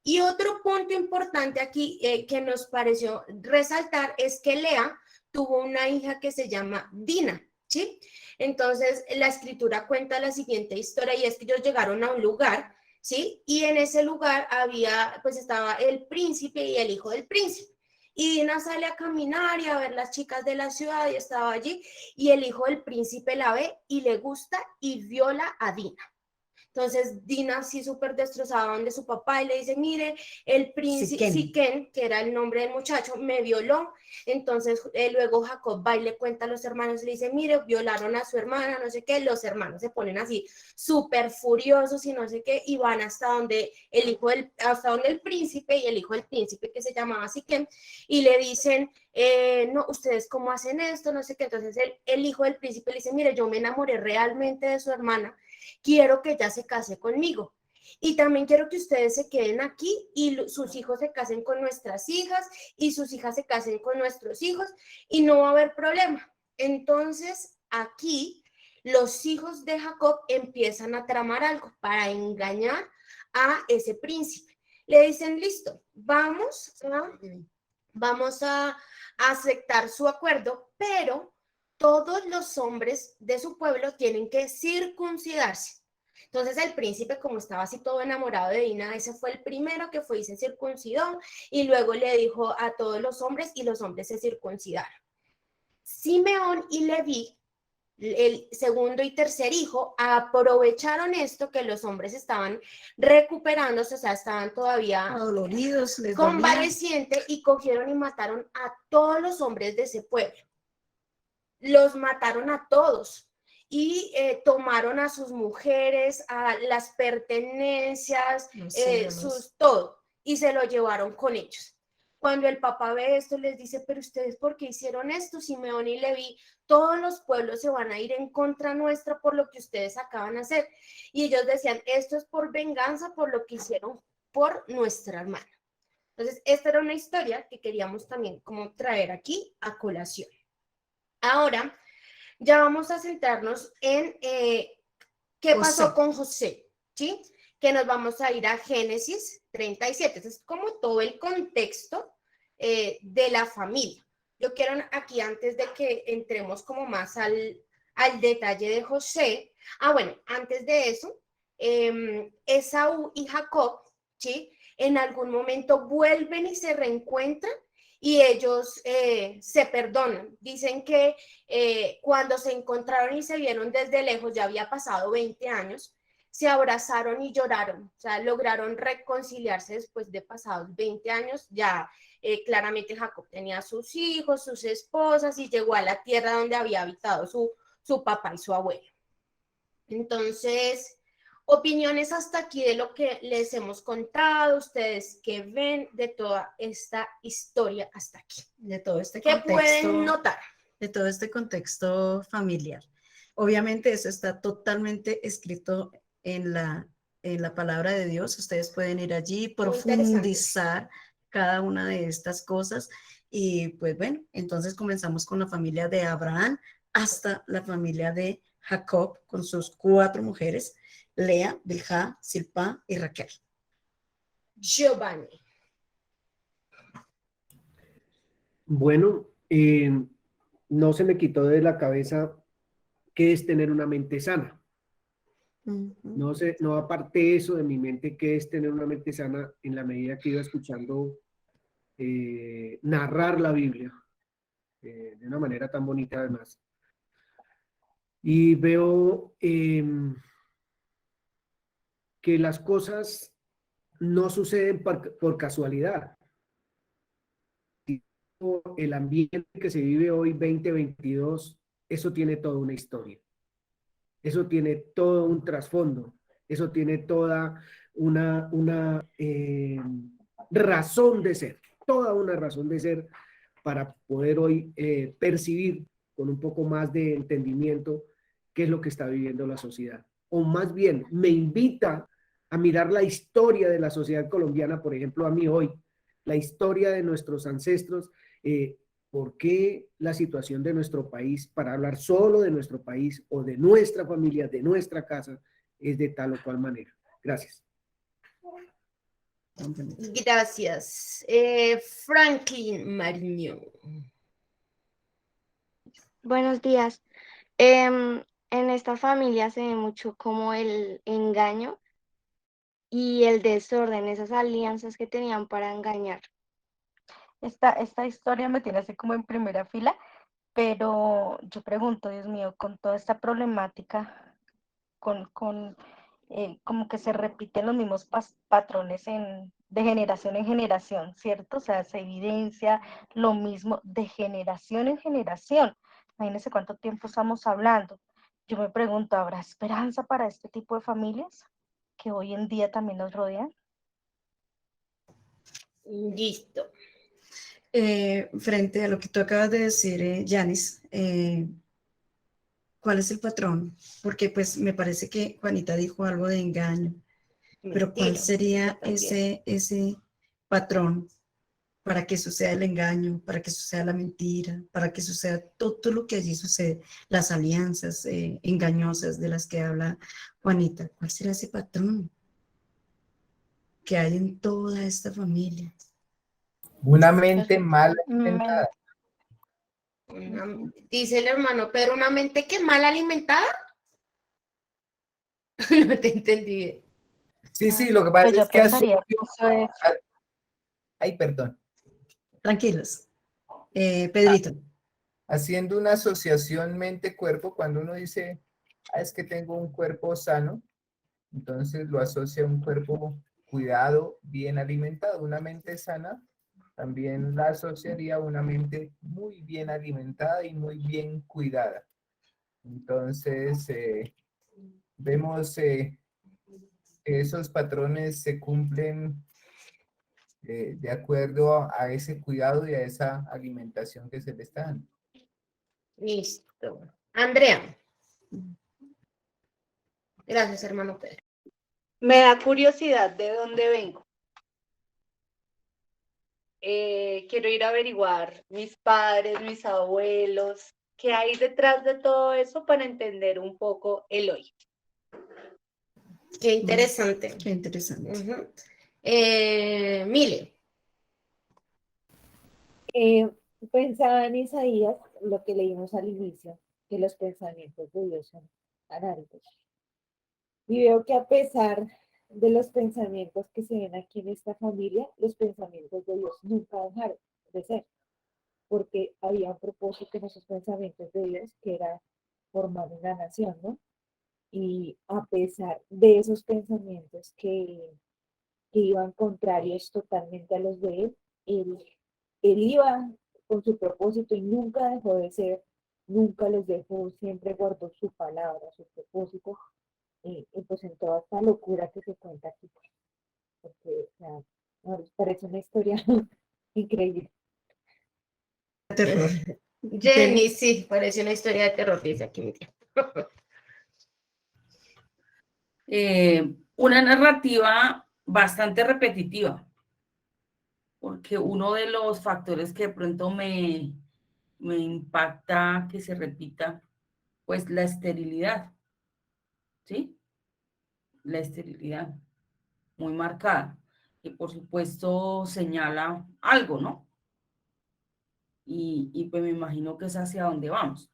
Y otro punto importante aquí que nos pareció resaltar es que Lea tuvo una hija que se llama Dina, ¿sí? Entonces, la escritura cuenta la siguiente historia y es que ellos llegaron a un lugar, ¿sí? Y en ese lugar había, pues estaba el príncipe y el hijo del príncipe. Y Dina sale a caminar y a ver las chicas de la ciudad y estaba allí y el hijo del príncipe la ve y le gusta y viola a Dina. Entonces Dina así súper destrozada donde su papá y le dice, mire, el príncipe Siquén, que era el nombre del muchacho, me violó. Entonces luego Jacob va y le cuenta a los hermanos y le dice, mire, violaron a su hermana, no sé qué. Los hermanos se ponen así súper furiosos y no sé qué y van hasta donde el príncipe y el hijo del príncipe que se llamaba Siquén y le dicen, no, ustedes cómo hacen esto, no sé qué. Entonces el hijo del príncipe le dice, mire, yo me enamoré realmente de su hermana, quiero que ella se case conmigo y también quiero que ustedes se queden aquí y sus hijos se casen con nuestras hijas y sus hijas se casen con nuestros hijos y no va a haber problema. Entonces aquí los hijos de Jacob empiezan a tramar algo para engañar a ese príncipe. Le dicen, listo, vamos a aceptar su acuerdo, pero todos los hombres de su pueblo tienen que circuncidarse. Entonces el príncipe, como estaba así todo enamorado de Dina, ese fue el primero que fue y se circuncidó y luego le dijo a todos los hombres y los hombres se circuncidaron. Simeón y Leví, el segundo y tercer hijo, aprovecharon esto que los hombres estaban recuperándose, o sea, estaban todavía Adoloridos, les convalecientes y cogieron y mataron a todos los hombres de ese pueblo. Los mataron a todos y tomaron a sus mujeres, a las pertenencias, todo, y se lo llevaron con ellos. Cuando el papá ve esto, les dice, pero ustedes, ¿por qué hicieron esto? Simeón y Leví, todos los pueblos se van a ir en contra nuestra por lo que ustedes acaban de hacer. Y ellos decían, esto es por venganza por lo que hicieron por nuestra hermana. Entonces, esta era una historia que queríamos también como traer aquí a colación. Ahora, ya vamos a centrarnos en qué pasó con José, ¿sí? Que nos vamos a ir a Génesis 37. Este es como todo el contexto de la familia. Yo quiero aquí, antes de que entremos como más al detalle de José, bueno, antes de eso, Esaú y Jacob, ¿sí? En algún momento vuelven y se reencuentran y ellos se perdonan. Dicen que cuando se encontraron y se vieron desde lejos, ya había pasado 20 años, se abrazaron y lloraron, o sea, lograron reconciliarse después de pasados 20 años, ya claramente Jacob tenía sus hijos, sus esposas y llegó a la tierra donde había habitado su papá y su abuelo. Entonces, opiniones hasta aquí de lo que les hemos contado, ustedes que ven de toda esta historia hasta aquí. De todo este ¿Qué contexto, pueden notar? de todo este contexto familiar. Obviamente eso está totalmente escrito en la palabra de Dios. Ustedes pueden ir allí, profundizar cada una de estas cosas. Y pues bueno, entonces comenzamos con la familia de Abraham hasta la familia de Jacob con sus 4 mujeres, Lea, Bilhá, Silpá y Raquel. Giovanni. Bueno, no se me quitó de la cabeza qué es tener una mente sana. No aparté eso de mi mente, qué es tener una mente sana, en la medida que iba escuchando narrar la Biblia de una manera tan bonita además. Y veo que las cosas no suceden por casualidad. El ambiente que se vive hoy, 2022, eso tiene toda una historia. Eso tiene todo un trasfondo, eso tiene toda una razón de ser, toda una razón de ser para poder hoy percibir con un poco más de entendimiento qué es lo que está viviendo la sociedad. O más bien, me invita a mirar la historia de la sociedad colombiana, por ejemplo, a mí hoy, la historia de nuestros ancestros, por qué la situación de nuestro país, para hablar solo de nuestro país o de nuestra familia, de nuestra casa, es de tal o cual manera. Gracias. Gracias. Franklin Mariño. Buenos días. En esta familia se ve mucho como el engaño y el desorden, esas alianzas que tenían para engañar. Esta historia me tiene así como en primera fila, pero yo pregunto, Dios mío, con toda esta problemática, como que se repiten los mismos patrones de generación en generación, ¿cierto? O sea, se evidencia lo mismo de generación en generación. Imagínense cuánto tiempo estamos hablando. Yo me pregunto, ¿habrá esperanza para este tipo de familias que hoy en día también nos rodean? Listo. Frente a lo que tú acabas de decir, Yanis, ¿cuál es el patrón? Porque pues me parece que Juanita dijo algo de engaño, pero ¿cuál Mentira, sería yo también. ese patrón para que suceda el engaño, para que suceda la mentira, para que suceda todo lo que allí sucede, las alianzas engañosas de las que habla Juanita? ¿Cuál será ese patrón que hay en toda esta familia? Una mente mal Men- alimentada. Dice el hermano Pedro, ¿una mente que mal alimentada? No te entendí. Sí, sí, lo que pasa Pues yo es que pensaría asocio. que eso es, Ay, perdón. Tranquilos. Pedrito. Haciendo una asociación mente-cuerpo, cuando uno dice, es que tengo un cuerpo sano, entonces lo asocia a un cuerpo cuidado, bien alimentado. Una mente sana también la asociaría a una mente muy bien alimentada y muy bien cuidada. Entonces, vemos que esos patrones se cumplen de acuerdo a ese cuidado y a esa alimentación que se le está dando. Listo. Andrea. Gracias, hermano Pedro. Me da curiosidad de dónde vengo. Quiero ir a averiguar mis padres, mis abuelos, qué hay detrás de todo eso para entender un poco el hoy. Qué interesante. Qué interesante. Mile. Pensaba en Isaías, lo que leímos al inicio, que los pensamientos de Dios son tan altos. Y veo que a pesar de los pensamientos que se ven aquí en esta familia, los pensamientos de Dios nunca dejaron de ser, porque había un propósito en esos pensamientos de Dios, que era formar una nación, ¿no? Y a pesar de esos pensamientos que iban contrarios totalmente a los de él iba con su propósito y nunca dejó de ser, nunca les dejó, siempre guardó su palabra, su propósito, y pues en toda esta locura que se cuenta aquí, porque o sea, nos parece una historia increíble. Terror. Jenny, sí, parece una historia de terror, dice aquí mi tía. Una narrativa bastante repetitiva, porque uno de los factores que de pronto me impacta que se repita, pues la esterilidad, ¿sí? La esterilidad, muy marcada, y por supuesto señala algo, ¿no? Y pues me imagino que es hacia dónde vamos.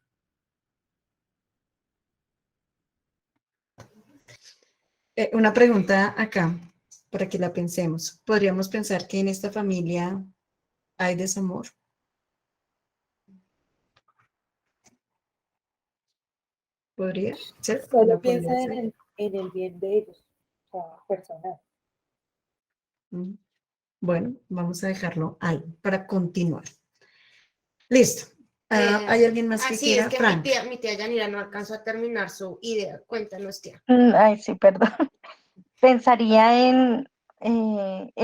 Una pregunta acá, para que la pensemos. ¿Podríamos pensar que en esta familia hay desamor? ¿Podría ser? Solo ¿Podría piensa ser? en el bien de ellos, o sea, personal. Bueno, vamos a dejarlo ahí para continuar. Listo. ¿Hay alguien más que sí, quiera? es que Frank. mi tía Yanira no alcanzó a terminar su idea. Cuéntanos, tía. Ay, sí, perdón. Pensaría en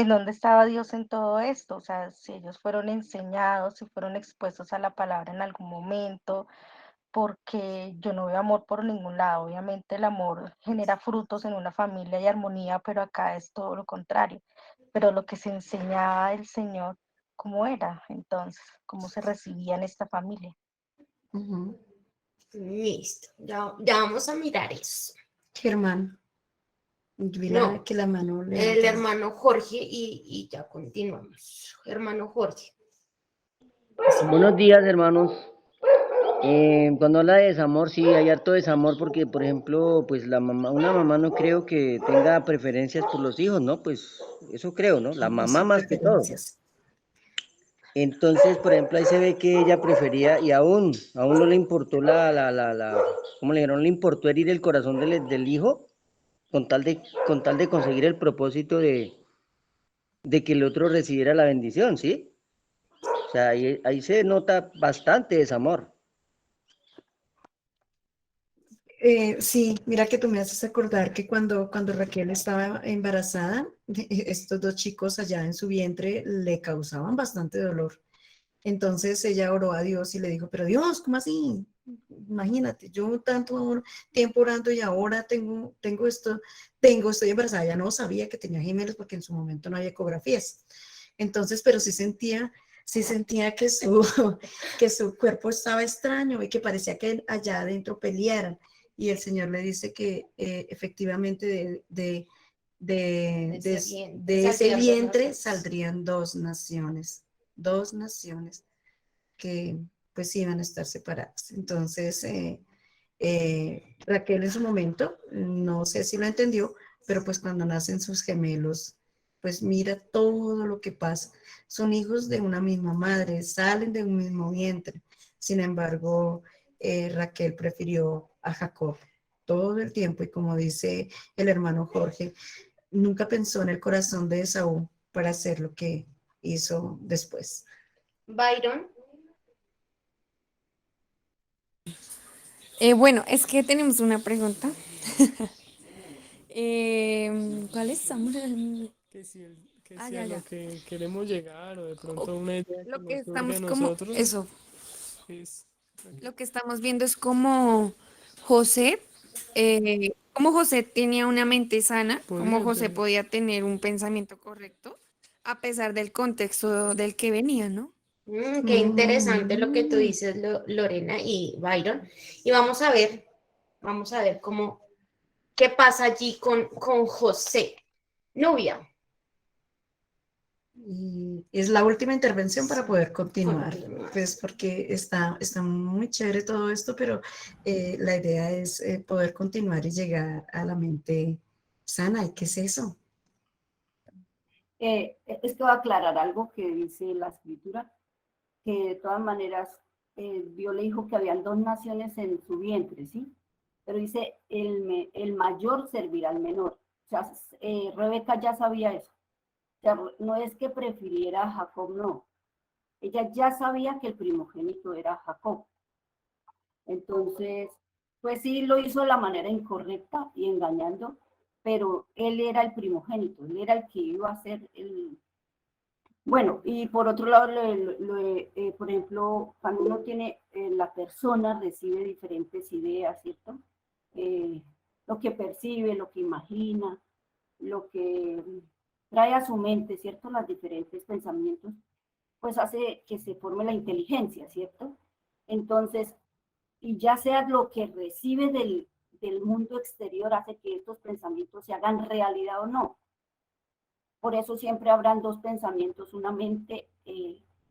dónde estaba Dios en todo esto, o sea, si ellos fueron enseñados, si fueron expuestos a la palabra en algún momento, porque yo no veo amor por ningún lado. Obviamente el amor genera frutos en una familia y armonía, pero acá es todo lo contrario. Pero lo que se enseñaba del Señor, ¿cómo era entonces? ¿Cómo se recibía en esta familia? Listo, ya vamos a mirar eso. Germán. No, Que la mano el levantada. hermano Jorge y ya continuamos. Hermano Jorge. Buenos días, hermanos. Cuando habla de desamor, sí, hay harto desamor porque, por ejemplo, pues una mamá no creo que tenga preferencias por los hijos, ¿no? Pues eso creo, ¿no? La mamá más que todo. Entonces, por ejemplo, ahí se ve que ella prefería y aún no le importó ¿cómo le dijeron? No le importó herir el corazón del hijo con tal de conseguir el propósito de que el otro recibiera la bendición, ¿sí? O sea, ahí se nota bastante desamor. Sí, mira que tú me haces acordar que cuando Raquel estaba embarazada, estos dos chicos allá en su vientre le causaban bastante dolor. Entonces ella oró a Dios y le dijo, pero Dios, ¿cómo así? Imagínate, yo tanto tiempo orando y ahora estoy embarazada. Ya no sabía que tenía gemelos porque en su momento no había ecografías. Entonces, pero sí sentía que que su cuerpo estaba extraño y que parecía que allá adentro pelearan. Y el Señor le dice que efectivamente de ese vientre saldrían dos naciones que pues iban a estar separadas. Entonces, Raquel en su momento, no sé si lo entendió, pero pues cuando nacen sus gemelos, pues mira todo lo que pasa. Son hijos de una misma madre, salen de un mismo vientre. Sin embargo, Raquel prefirió a Jacob todo el tiempo y como dice el hermano Jorge, nunca pensó en el corazón de Esaú para hacer lo que hizo después. Byron. Bueno, es que tenemos una pregunta. ¿Cuál estamos? Que si, Ah, si ya, a ya. lo que queremos llegar o de pronto una idea Lo que que nos surge estamos a como, nosotros eso, es... lo que estamos viendo es como José, cómo José tenía una mente sana, cómo Podría José tener. podía tener un pensamiento correcto a pesar del contexto del que venía, ¿no? Qué interesante lo que tú dices, Lorena y Byron. Y vamos a ver qué pasa allí con José. Nubia. Y es la última intervención para poder continuar, pues porque está muy chévere todo esto, pero la idea es poder continuar y llegar a la mente sana. ¿Y qué es eso? Es que voy a aclarar algo que dice la escritura, que de todas maneras Dios le dijo que habían dos naciones en su vientre, ¿sí? Pero dice, el mayor servirá al menor. O sea, Rebeca ya sabía eso. O sea, no es que prefiriera a Jacob, no. Ella ya sabía que el primogénito era Jacob. Entonces, pues sí lo hizo de la manera incorrecta y engañando, pero él era el primogénito, él era el que iba a ser el... Bueno, y por otro lado, por ejemplo, cuando uno tiene, la persona recibe diferentes ideas, ¿cierto? Lo que percibe, lo que imagina, lo que trae a su mente, ¿cierto? Los diferentes pensamientos, pues hace que se forme la inteligencia, ¿cierto? Entonces, y ya sea lo que recibe del mundo exterior hace que estos pensamientos se hagan realidad o no. Por eso siempre habrán dos pensamientos, una mente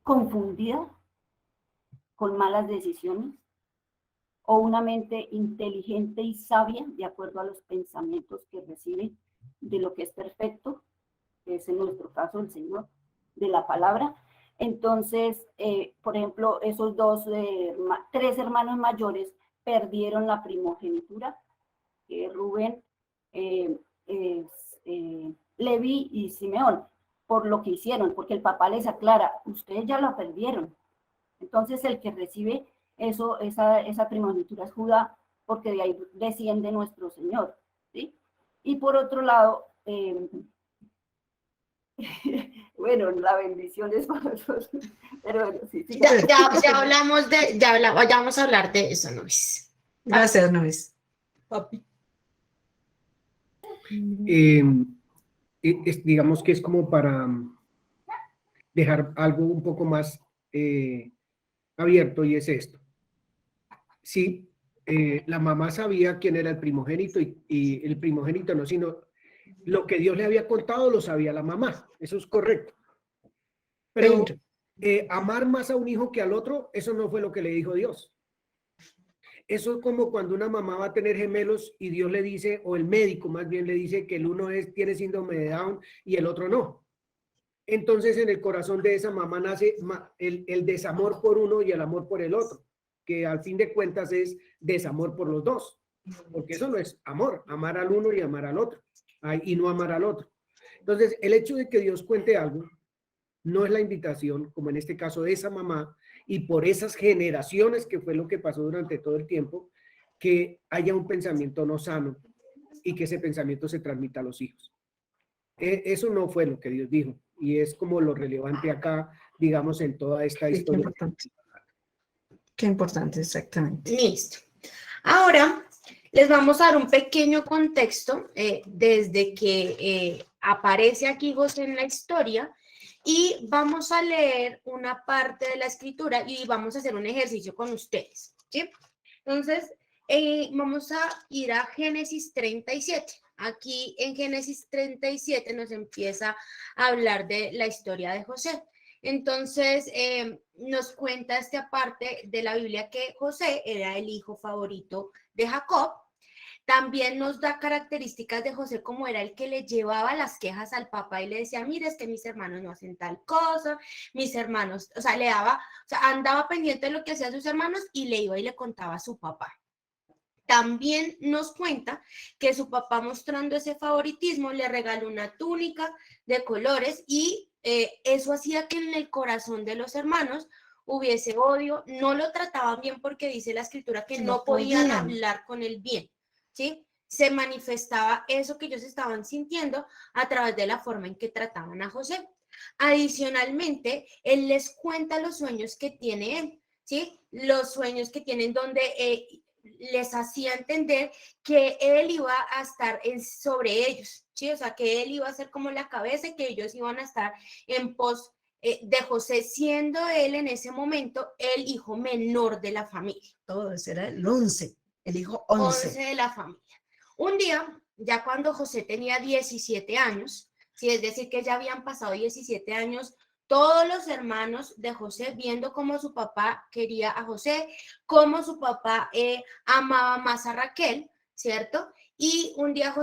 confundida con malas decisiones o una mente inteligente y sabia de acuerdo a los pensamientos que recibe de lo que es perfecto, que es en nuestro caso el Señor, de la palabra. Entonces, por ejemplo, esos tres hermanos mayores perdieron la primogenitura, que es Rubén, Leví y Simeón, por lo que hicieron, porque el papá les aclara, ustedes ya la perdieron. Entonces el que recibe eso, esa primogenitura es Judá, porque de ahí desciende nuestro Señor, ¿sí? Y por otro lado, bueno, la bendición es para nosotros, pero bueno, sí. Ya hablamos ya vamos a hablar de eso, Nois. Gracias, Nois. Papi. Digamos que es como para dejar algo un poco más abierto, y es esto. Sí, la mamá sabía quién era el primogénito, y el primogénito no, sino lo que Dios le había contado lo sabía la mamá. Eso es correcto. Pero amar más a un hijo que al otro, eso no fue lo que le dijo Dios. Eso es como cuando una mamá va a tener gemelos y Dios le dice, o el médico más bien le dice, que el uno tiene síndrome de Down y el otro no. Entonces en el corazón de esa mamá nace el desamor por uno y el amor por el otro, que al fin de cuentas es desamor por los dos, porque eso no es amor, amar al uno y amar al otro, y no amar al otro. Entonces el hecho de que Dios cuente algo no es la invitación, como en este caso de esa mamá, y por esas generaciones, que fue lo que pasó durante todo el tiempo, que haya un pensamiento no sano y que ese pensamiento se transmita a los hijos. Eso no fue lo que Dios dijo, y es como lo relevante acá, digamos, en toda esta historia. Qué importante, exactamente. Listo. Ahora les vamos a dar un pequeño contexto desde que aparece aquí José en la historia, y vamos a leer una parte de la escritura y vamos a hacer un ejercicio con ustedes, ¿sí? Entonces, vamos a ir a Génesis 37. Aquí en Génesis 37 nos empieza a hablar de la historia de José. Entonces, nos cuenta esta parte de la Biblia que José era el hijo favorito de Jacob. También nos da características de José, como era el que le llevaba las quejas al papá y le decía, mire, es que mis hermanos no hacen tal cosa, mis hermanos, o sea, andaba pendiente de lo que hacían sus hermanos y le iba y le contaba a su papá. También nos cuenta que su papá, mostrando ese favoritismo, le regaló una túnica de colores, y eso hacía que en el corazón de los hermanos hubiese odio. No lo trataban bien, porque dice la escritura que no podían hablar con él bien, ¿sí? Se manifestaba eso que ellos estaban sintiendo a través de la forma en que trataban a José. Adicionalmente, él les cuenta los sueños que tiene él, ¿sí? Los sueños que tienen, donde les hacía entender que él iba a estar sobre ellos, ¿sí? O sea, que él iba a ser como la cabeza y que ellos iban a estar en pos de José, siendo él en ese momento el hijo menor de la familia. Todo eso era el 11, el hijo 11 de la familia. Un día, ya cuando José tenía 17 años, ¿sí? Es decir, que ya habían pasado 17 años, todos los hermanos de José, viendo cómo su papá quería a José, cómo su papá amaba más a Raquel, ¿cierto? Y un día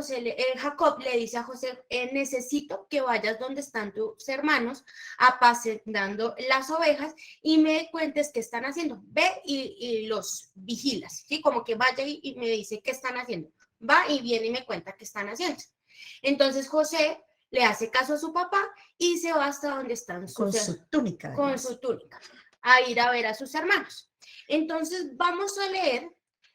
Jacob le dice a José, necesito que vayas donde están tus hermanos apacentando las ovejas y me cuentes qué están haciendo. Ve y los vigilas, ¿sí? Como que vaya y me dice qué están haciendo. Va y viene y me cuenta qué están haciendo. Entonces José le hace caso a su papá y se va hasta donde están con su túnica. Con su túnica, a ir a ver a sus hermanos. Entonces vamos a leer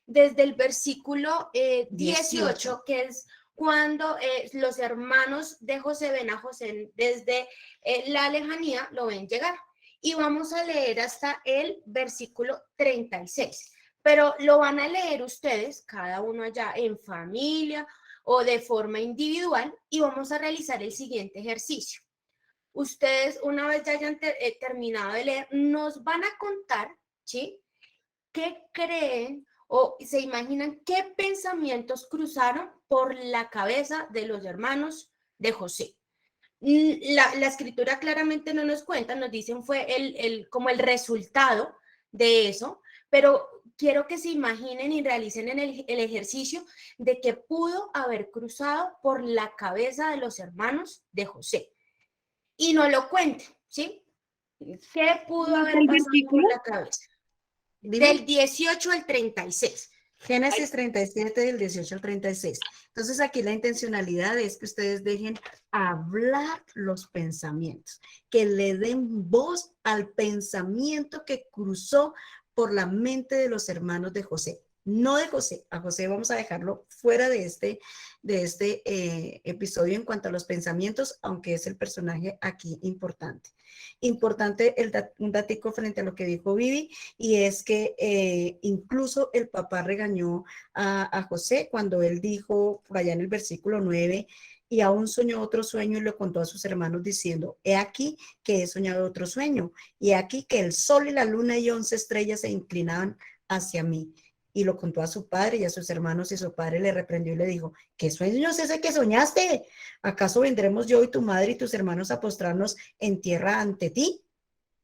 desde el versículo 18, que es cuando los hermanos de José ven a José desde la lejanía, lo ven llegar. Y vamos a leer hasta el versículo 36. Pero lo van a leer ustedes, cada uno allá en familia o de forma individual, y vamos a realizar el siguiente ejercicio. Ustedes, una vez ya hayan terminado de leer, nos van a contar, ¿sí?, qué creen o se imaginan qué pensamientos cruzaron por la cabeza de los hermanos de José. La escritura claramente no nos cuenta, nos dicen fue como el resultado de eso, pero quiero que se imaginen y realicen el ejercicio de que pudo haber cruzado por la cabeza de los hermanos de José. Y no lo cuenten, ¿sí? ¿Qué pudo haber pasado por la cabeza? Del 18 al 36. Génesis 37 del 18 al 36. Entonces aquí la intencionalidad es que ustedes dejen hablar los pensamientos, que le den voz al pensamiento que cruzó por la mente de los hermanos de José. No de José, a José vamos a dejarlo fuera de este episodio en cuanto a los pensamientos, aunque es el personaje aquí importante. Importante un datico frente a lo que dijo Vivi, y es que incluso el papá regañó a José cuando él dijo, por allá en el versículo 9, y aún soñó otro sueño y lo contó a sus hermanos diciendo, he aquí que he soñado otro sueño, y he aquí que el sol y la luna y 11 estrellas se inclinaban hacia mí. Y lo contó a su padre y a sus hermanos, y su padre le reprendió y le dijo, ¿qué sueño es ese que soñaste? ¿Acaso vendremos yo y tu madre y tus hermanos a postrarnos en tierra ante ti?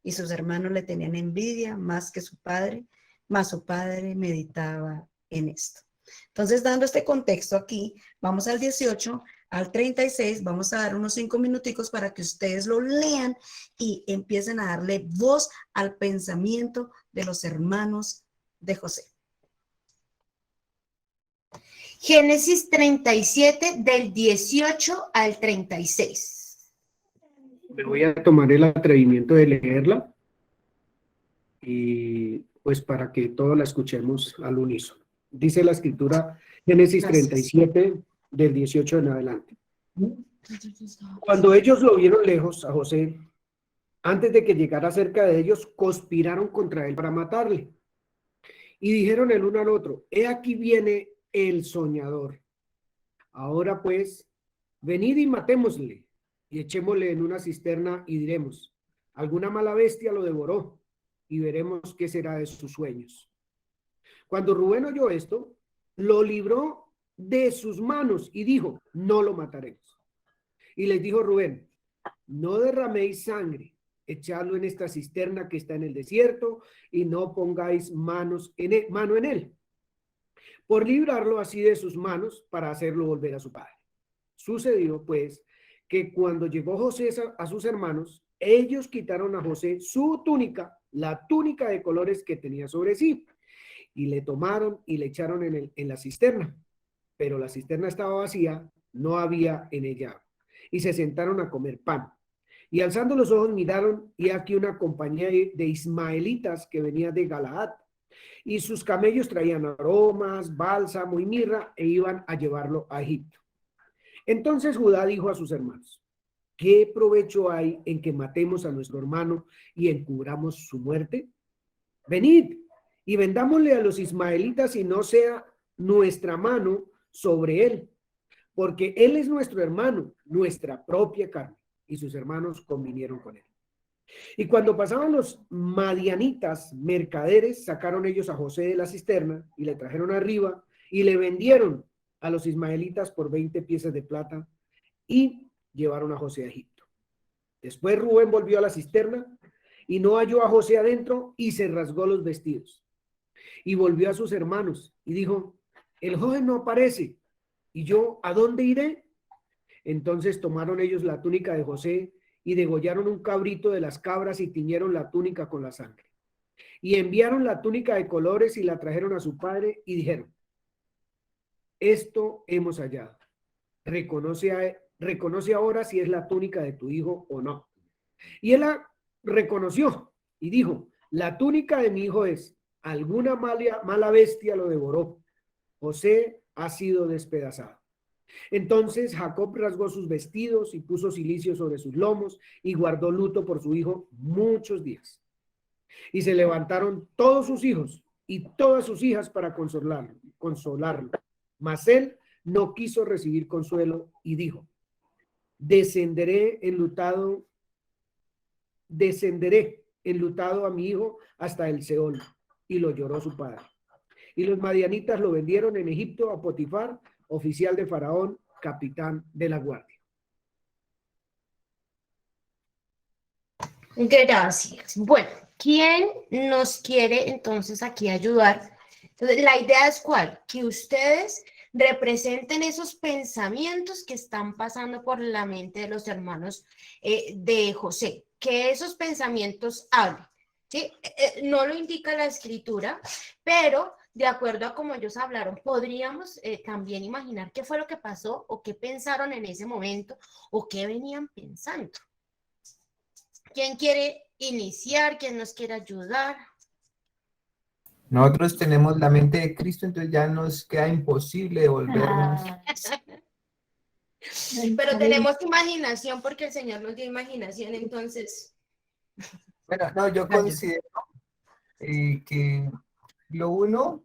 Y sus hermanos le tenían envidia más que su padre, mas su padre meditaba en esto. Entonces, dando este contexto aquí, vamos al 18, al 36, vamos a dar unos 5 minuticos para que ustedes lo lean y empiecen a darle voz al pensamiento de los hermanos de José. Génesis 37 del 18 al 36. Me voy a tomar el atrevimiento de leerla y pues para que todos la escuchemos al unísono. Dice la escritura, Génesis 37 del 18 en adelante. Cuando ellos lo vieron lejos a José, antes de que llegara cerca de ellos, conspiraron contra él para matarle. Y dijeron el uno al otro, he aquí viene el soñador. Ahora pues, venid y matémosle, y echémosle en una cisterna y diremos, alguna mala bestia lo devoró, y veremos qué será de sus sueños. Cuando Rubén oyó esto, lo libró de sus manos y dijo, no lo mataremos. Y les dijo Rubén, no derraméis sangre, echadlo en esta cisterna que está en el desierto, y no pongáis mano en él, por librarlo así de sus manos para hacerlo volver a su padre. Sucedió pues que cuando llegó José a sus hermanos, ellos quitaron a José su túnica, la túnica de colores que tenía sobre sí, y le tomaron y le echaron en la cisterna, pero la cisterna estaba vacía, no había en ella, y se sentaron a comer pan. Y alzando los ojos miraron, y aquí una compañía de ismaelitas que venía de Galaad, y sus camellos traían aromas, bálsamo y mirra, e iban a llevarlo a Egipto. Entonces Judá dijo a sus hermanos, ¿qué provecho hay en que matemos a nuestro hermano y encubramos su muerte? Venid y vendámosle a los ismaelitas y no sea nuestra mano sobre él, porque él es nuestro hermano, nuestra propia carne. Y sus hermanos convinieron con él. Y cuando pasaban los madianitas mercaderes, sacaron ellos a José de la cisterna y le trajeron arriba y le vendieron a los ismaelitas por 20 piezas de plata y llevaron a José a Egipto. Después Rubén volvió a la cisterna y no halló a José adentro y se rasgó los vestidos. Y volvió a sus hermanos y dijo, el joven no aparece. ¿Y yo a dónde iré? Entonces tomaron ellos la túnica de José y degollaron un cabrito de las cabras y tiñeron la túnica con la sangre. Y enviaron la túnica de colores y la trajeron a su padre y dijeron, esto hemos hallado. Reconoce ahora si es la túnica de tu hijo o no. Y él la reconoció y dijo, la túnica de mi hijo es, alguna mala bestia lo devoró. José ha sido despedazado. Entonces Jacob rasgó sus vestidos y puso cilicio sobre sus lomos y guardó luto por su hijo muchos días. Y se levantaron todos sus hijos y todas sus hijas para consolarlo. Mas él no quiso recibir consuelo y dijo, descenderé enlutado a mi hijo hasta el Seol. Y lo lloró su padre. Y los madianitas lo vendieron en Egipto a Potifar, oficial de Faraón, capitán de la guardia. Gracias. Bueno, ¿quién nos quiere entonces aquí ayudar? Entonces, la idea es ¿cuál? Que ustedes representen esos pensamientos que están pasando por la mente de los hermanos de José, que esos pensamientos hablen, ¿sí? No lo indica la escritura, pero de acuerdo a cómo ellos hablaron, podríamos también imaginar qué fue lo que pasó o qué pensaron en ese momento o qué venían pensando. ¿Quién quiere iniciar? ¿Quién nos quiere ayudar? Nosotros tenemos la mente de Cristo, entonces ya nos queda imposible devolvernos. Pero tenemos imaginación porque el Señor nos dio imaginación, entonces. Bueno, no, yo considero que lo uno,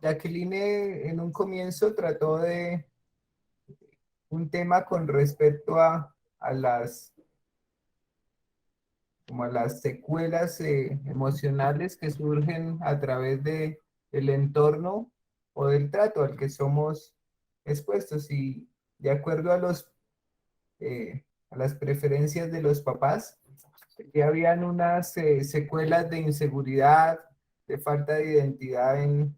Jacqueline en un comienzo trató de un tema con respecto a las secuelas emocionales que surgen a través del entorno o del trato al que somos expuestos. Y de acuerdo a las preferencias de los papás, ya habían unas secuelas de inseguridad, de falta de identidad en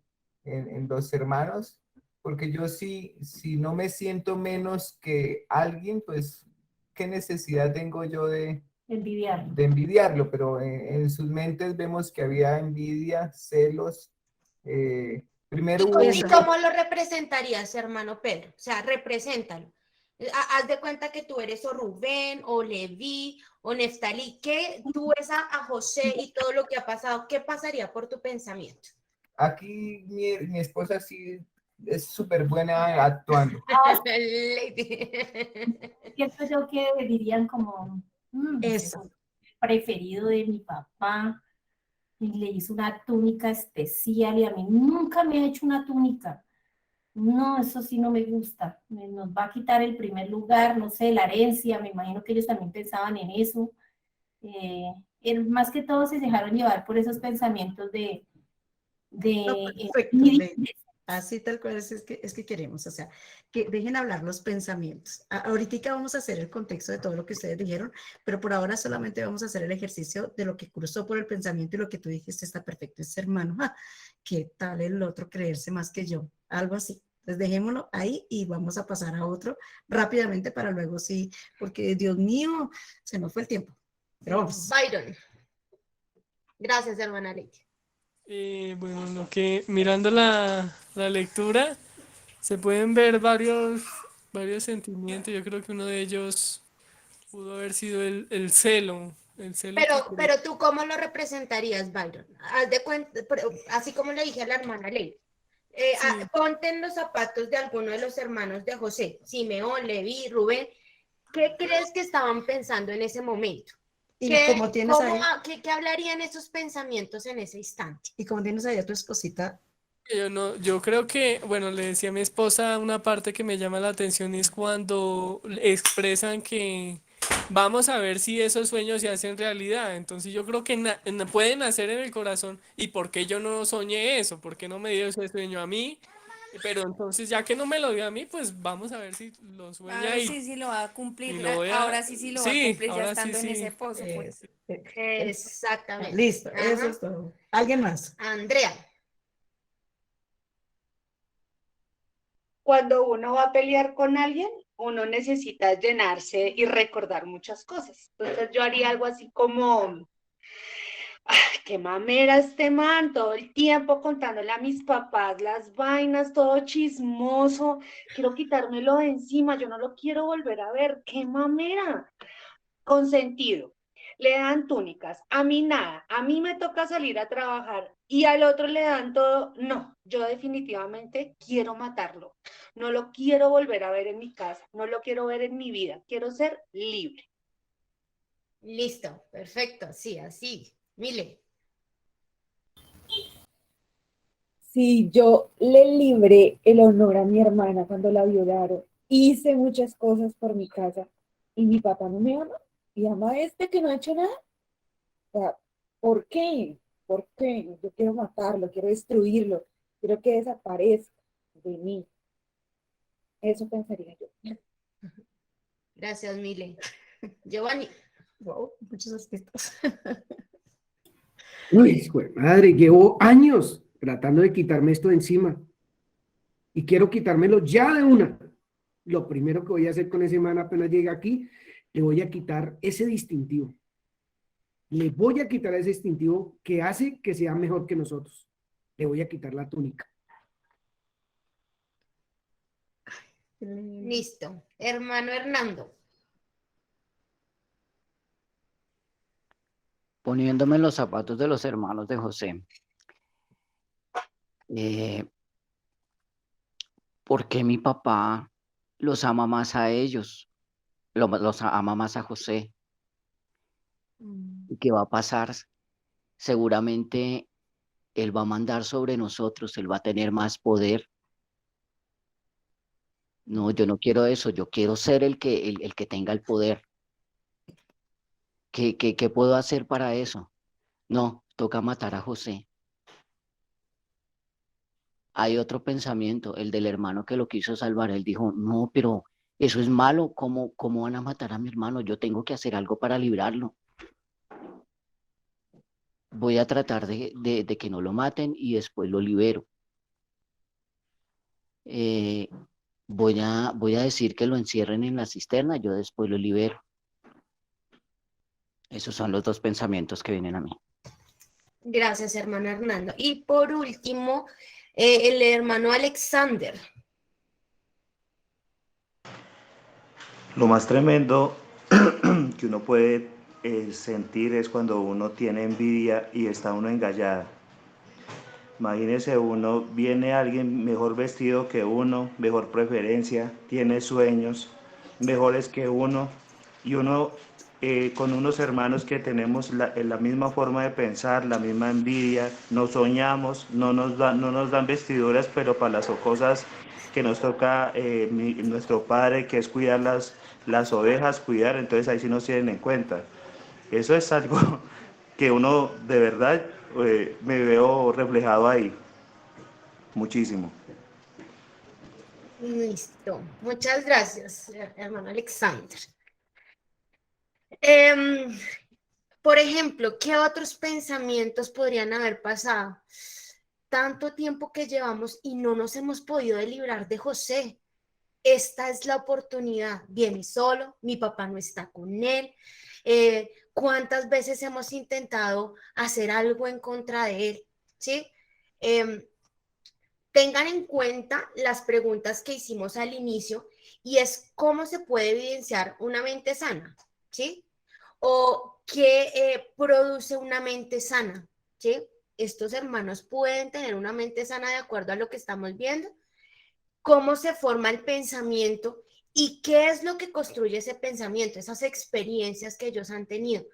los hermanos, porque yo si no me siento menos que alguien, pues, ¿qué necesidad tengo yo de envidiarlo? Pero en sus mentes vemos que había envidia, celos. Primero ¿Y cómo lo representarías, hermano Pedro? O sea, represéntalo. Haz de cuenta que tú eres o Rubén, o Leví, o Neftalí. ¿Qué tú ves a José y todo lo que ha pasado? ¿Qué pasaría por tu pensamiento? Aquí mi esposa sí es súper buena actuando. Siento yo que dirían como, eso, preferido de mi papá, y le hizo una túnica especial y a mí nunca me ha hecho una túnica. No, eso sí no me gusta. Nos va a quitar el primer lugar, no sé, la herencia. Me imagino que ellos también pensaban en eso. Más que todo se dejaron llevar por esos pensamientos de Perfecto, así tal cual es que queremos, o sea, que dejen hablar los pensamientos. Ahorita vamos a hacer el contexto de todo lo que ustedes dijeron, pero por ahora solamente vamos a hacer el ejercicio de lo que cruzó por el pensamiento y lo que tú dijiste está perfecto, es hermano, ¿qué tal el otro creerse más que yo? Algo así. Entonces dejémoslo ahí y vamos a pasar a otro rápidamente para luego sí, porque Dios mío, se nos fue el tiempo. Pero vamos. Byron. Gracias, hermana Leti. Bueno, lo que mirando la lectura se pueden ver varios sentimientos. Yo creo que uno de ellos pudo haber sido el celo. Pero tú, ¿cómo lo representarías, Byron? Haz de cuenta, así como le dije a la hermana Ley. Ponte en los zapatos de alguno de los hermanos de José, Simeón, Leví, Rubén. ¿Qué crees que estaban pensando en ese momento? Y como tienes ahí, ¿Qué hablarían esos pensamientos en ese instante? y como tienes ahí a tu esposita. Yo creo que, bueno, le decía a mi esposa una parte que me llama la atención es cuando expresan que vamos a ver si esos sueños se hacen realidad. Entonces yo creo que pueden nacer en el corazón. ¿Y por qué yo no soñé eso? ¿Por qué no me dio ese sueño a mí? Pero entonces ya que no me lo dio a mí, pues vamos a ver si lo sueña A ver y si lo va a cumplir. lo voy a... Ahora sí lo va a cumplir ya ahora estando sí, en sí. ese pozo, pues. Exactamente. Listo, Ajá. eso es todo. ¿Alguien más? Andrea. Cuando uno va a pelear con alguien, uno necesita llenarse y recordar muchas cosas. Entonces yo haría algo así como, ¡ay, qué mamera este man! Todo el tiempo contándole a mis papás las vainas, todo chismoso. Quiero quitármelo de encima, yo no lo quiero volver a ver. ¡Qué mamera! Consentido. Le dan túnicas, a mí nada, a mí me toca salir a trabajar y al otro le dan todo. No, yo definitivamente quiero matarlo. No lo quiero volver a ver en mi casa, no lo quiero ver en mi vida, quiero ser libre. Listo, perfecto, sí, así. Mile. Si yo le libré el honor a mi hermana cuando la violaron, hice muchas cosas por mi casa y mi papá no me ama y ama a este que no ha hecho nada. O sea, ¿por qué? ¿Por qué? Yo quiero matarlo, quiero destruirlo, quiero que desaparezca de mí. Eso pensaría yo. Gracias, Mile. Giovanni. Wow, muchos aspectos. Uy, madre, llevo años tratando de quitarme esto de encima. Y quiero quitármelo ya de una. Lo primero que voy a hacer con ese man apenas llegue aquí, le voy a quitar ese distintivo. Le voy a quitar ese distintivo que hace que sea mejor que nosotros. le voy a quitar la túnica. Listo. Hermano Hernando. Poniéndome en los zapatos de los hermanos de José, ¿por qué mi papá los ama más a ellos? Los ama más a José. ¿Y qué va a pasar? Seguramente él va a mandar sobre nosotros, él va a tener más poder. No, yo no quiero eso, yo quiero ser el que tenga el poder. ¿Qué puedo hacer para eso? No, toca matar a José. Hay otro pensamiento, el del hermano que lo quiso salvar. Él dijo, no, pero eso es malo. ¿Cómo van a matar a mi hermano? Yo tengo que hacer algo para librarlo. Voy a tratar de que no lo maten y después lo libero. Voy a decir que lo encierren en la cisterna, yo después lo libero. Esos son los dos pensamientos que vienen a mí. Gracias, hermano Hernando. Y por último, el hermano Alexander. Lo más tremendo que uno puede sentir es cuando uno tiene envidia y está uno engallada. Imagínese uno, viene alguien mejor vestido que uno, mejor preferencia, tiene sueños mejores que uno, y uno con unos hermanos que tenemos la misma forma de pensar, la misma envidia, nos soñamos, no nos dan vestiduras, pero para las cosas que nos toca nuestro padre, que es cuidar las ovejas, cuidar, entonces ahí sí nos tienen en cuenta. Eso es algo que uno de verdad me veo reflejado ahí, muchísimo. Listo. Muchas gracias, hermano Alexander. Por ejemplo, ¿qué otros pensamientos podrían haber pasado? Tanto tiempo que llevamos y no nos hemos podido librar de José. Esta es la oportunidad. Viene solo, mi papá no está con él. ¿Cuántas veces hemos intentado hacer algo en contra de él? ¿Sí? Tengan en cuenta las preguntas que hicimos al inicio y es cómo se puede evidenciar una mente sana, ¿sí? O qué produce una mente sana, ¿sí? Estos hermanos pueden tener una mente sana de acuerdo a lo que estamos viendo, cómo se forma el pensamiento y qué es lo que construye ese pensamiento, esas experiencias que ellos han tenido,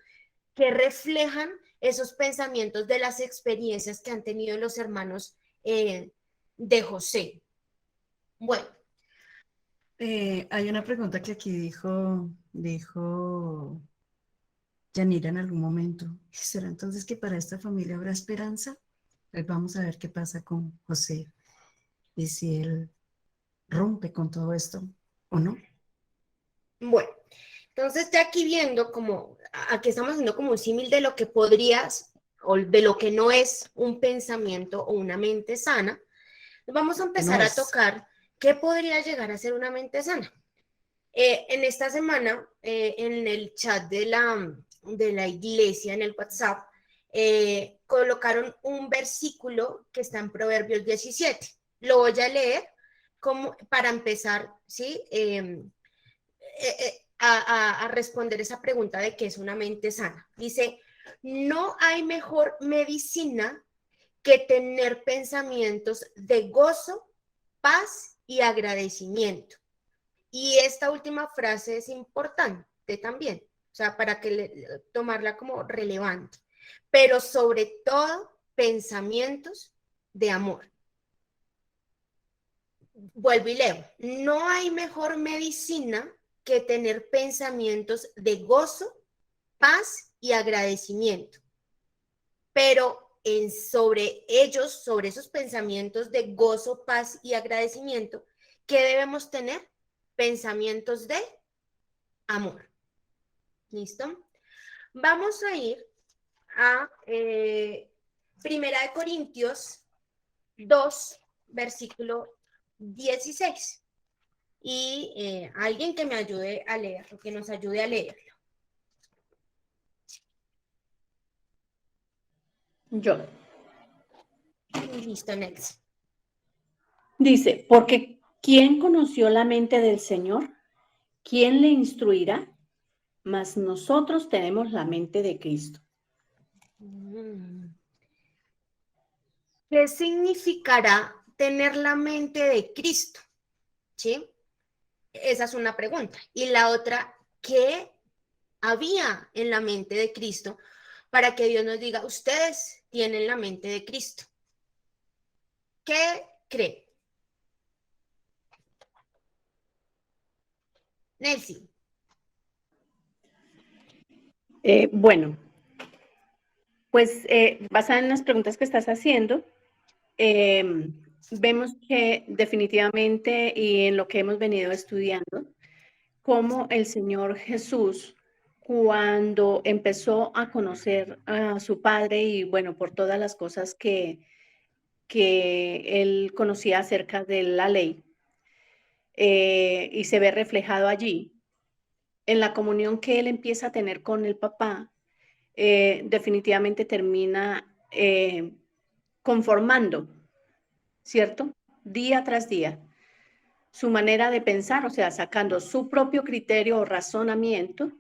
que reflejan esos pensamientos de las experiencias que han tenido los hermanos de José. Bueno. Hay una pregunta que aquí dijo Yanira en algún momento. ¿Será entonces que para esta familia habrá esperanza? Pues vamos a ver qué pasa con José y si él rompe con todo esto o no. Bueno, entonces ya aquí viendo como, aquí estamos haciendo como un símil de lo que podrías o de lo que no es un pensamiento o una mente sana, vamos a empezar a tocar qué podría llegar a ser una mente sana. En esta semana, en el chat de la iglesia, en el WhatsApp, colocaron un versículo que está en Proverbios 17. Lo voy a leer como para empezar, ¿sí? A responder esa pregunta de qué es una mente sana. Dice, no hay mejor medicina que tener pensamientos de gozo, paz y agradecimiento. Y esta última frase es importante también, o sea, para que tomarla como relevante, pero sobre todo pensamientos de amor. Vuelvo y leo, no hay mejor medicina que tener pensamientos de gozo, paz y agradecimiento, pero sobre ellos, sobre esos pensamientos de gozo, paz y agradecimiento, ¿qué debemos tener? Pensamientos de amor. ¿Listo? Vamos a ir a Primera de Corintios 2, versículo 16. Y alguien que me ayude a leerlo, que nos ayude a leerlo. Yo. Listo, next. Dice, porque ¿quién conoció la mente del Señor? ¿Quién le instruirá? Mas nosotros tenemos la mente de Cristo. ¿Qué significará tener la mente de Cristo? ¿Sí? Esa es una pregunta. Y la otra, ¿qué había en la mente de Cristo para que Dios nos diga, ustedes tienen la mente de Cristo? ¿Qué cree? Nelcy. Bueno, pues basada en las preguntas que estás haciendo, vemos que definitivamente y en lo que hemos venido estudiando, cómo el Señor Jesús, cuando empezó a conocer a su Padre y bueno, por todas las cosas que él conocía acerca de la ley, y se ve reflejado allí, en la comunión que él empieza a tener con el papá, definitivamente termina conformando, ¿cierto? Día tras día, su manera de pensar, o sea, sacando su propio criterio o razonamiento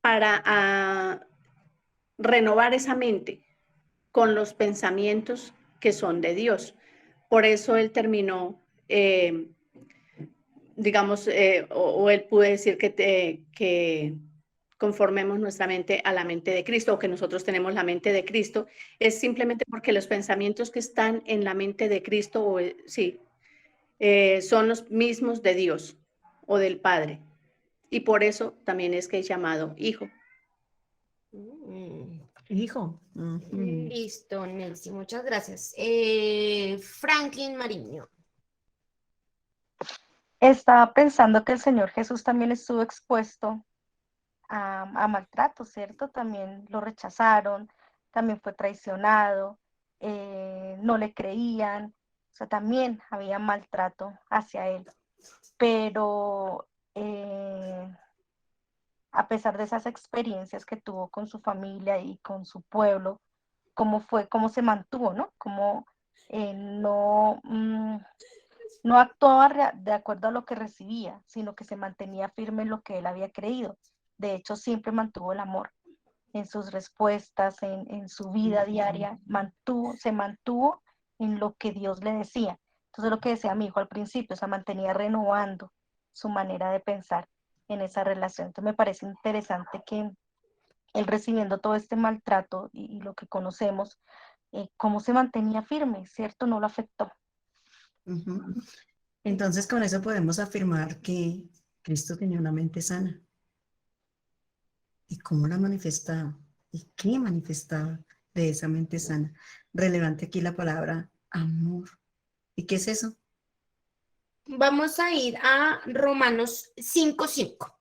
para renovar esa mente con los pensamientos que son de Dios. Por eso él terminó, digamos, o él puede decir que conformemos nuestra mente a la mente de Cristo, o que nosotros tenemos la mente de Cristo, es simplemente porque los pensamientos que están en la mente de Cristo, son los mismos de Dios o del Padre. Y por eso también es que es llamado hijo. Hijo. Listo, Nelcy, muchas gracias. Franklin Mariño. Estaba pensando que el Señor Jesús también estuvo expuesto a maltrato, ¿cierto? También lo rechazaron, también fue traicionado, no le creían, o sea, también había maltrato hacia él. Pero a pesar de esas experiencias que tuvo con su familia y con su pueblo, cómo se mantuvo, ¿no? Cómo no actuaba de acuerdo a lo que recibía, sino que se mantenía firme en lo que él había creído. De hecho, siempre mantuvo el amor en sus respuestas, en su vida diaria, se mantuvo en lo que Dios le decía. Entonces, lo que decía mi hijo al principio, o sea, mantenía renovando su manera de pensar en esa relación. Entonces, me parece interesante que él recibiendo todo este maltrato y lo que conocemos, cómo se mantenía firme, ¿cierto? No lo afectó. Entonces, con eso podemos afirmar que Cristo tenía una mente sana. ¿Y cómo la manifestaba? ¿Y qué manifestaba de esa mente sana? Relevante aquí la palabra amor. ¿Y qué es eso? Vamos a ir a Romanos 5:5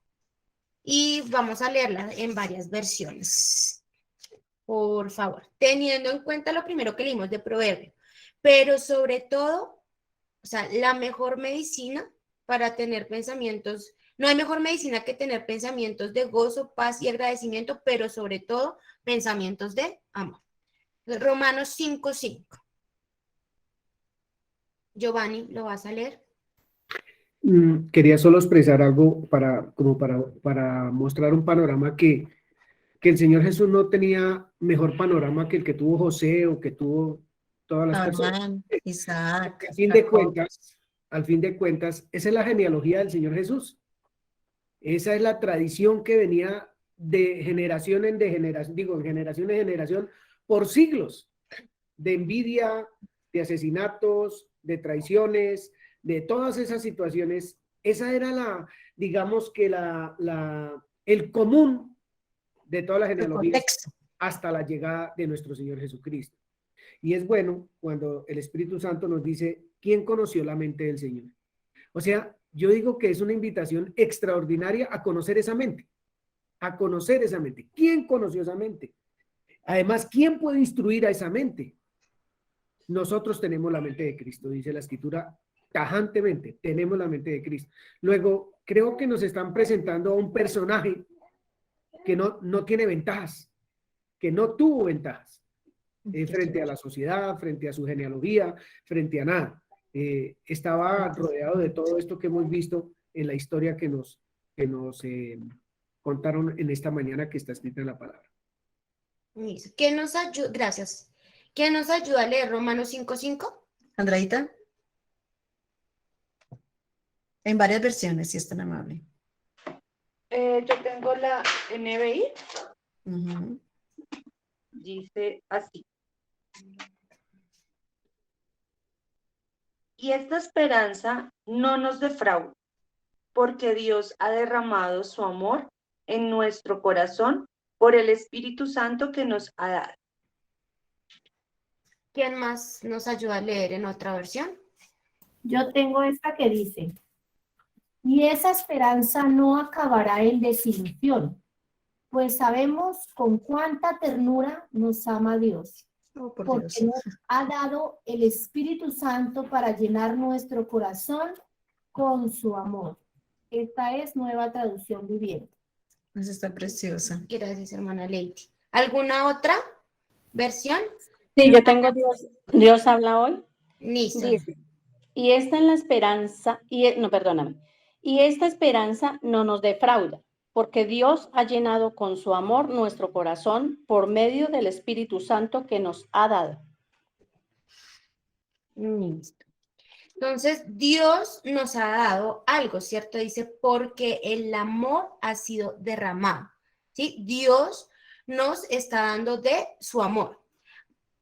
y vamos a leerla en varias versiones. Por favor, teniendo en cuenta lo primero que leímos de Proverbio, pero sobre todo, o sea, la mejor medicina para tener pensamientos, no hay mejor medicina que tener pensamientos de gozo, paz y agradecimiento, pero sobre todo pensamientos de amor. Romanos 5:5. Giovanni, ¿lo vas a leer? Quería solo expresar algo para mostrar un panorama que el Señor Jesús no tenía mejor panorama que el que tuvo José o que tuvo todas las personas. Abraham, Isaac, Al fin de cuentas, esa es la genealogía del Señor Jesús. Esa es la tradición que venía de generación en generación en generación por siglos, de envidia, de asesinatos, de traiciones, de todas esas situaciones. Esa era digamos que el común de todas las genealogías hasta la llegada de nuestro Señor Jesucristo. Y es bueno cuando el Espíritu Santo nos dice, ¿quién conoció la mente del Señor? O sea, yo digo que es una invitación extraordinaria a conocer esa mente, a conocer esa mente. ¿Quién conoció esa mente? Además, ¿quién puede instruir a esa mente? Nosotros tenemos la mente de Cristo, dice la Escritura tajantemente, tenemos la mente de Cristo. Luego, creo que nos están presentando a un personaje que no tiene ventajas, que no tuvo ventajas. frente a la sociedad, frente a su genealogía, frente a nada. Estaba rodeado de todo esto que hemos visto en la historia que nos contaron en esta mañana que está escrita en la palabra. Listo. ¿Qué nos ayuda? Gracias. ¿Qué nos ayuda a leer Romanos 5:5? Andraíta. En varias versiones, si es tan amable. Yo tengo la NBI. Ujú. Dice así. Y esta esperanza no nos defrauda, porque Dios ha derramado su amor en nuestro corazón por el Espíritu Santo que nos ha dado. ¿Quién más nos ayuda a leer en otra versión? Yo tengo esta que dice, y esa esperanza no acabará en desilusión, pues sabemos con cuánta ternura nos ama Dios, por porque Dios. nos ha dado el Espíritu Santo para llenar nuestro corazón con su amor. Esta es Nueva Traducción Viviente. Esa está preciosa. Gracias, hermana Lady. ¿Alguna otra versión? Sí, yo tengo Dios habla hoy. Listo. Dice, y esta es la esperanza, y esta esperanza no nos defrauda, porque Dios ha llenado con su amor nuestro corazón por medio del Espíritu Santo que nos ha dado. Listo. Entonces, Dios nos ha dado algo, ¿cierto? Dice, porque el amor ha sido derramado, ¿sí? Dios nos está dando de su amor.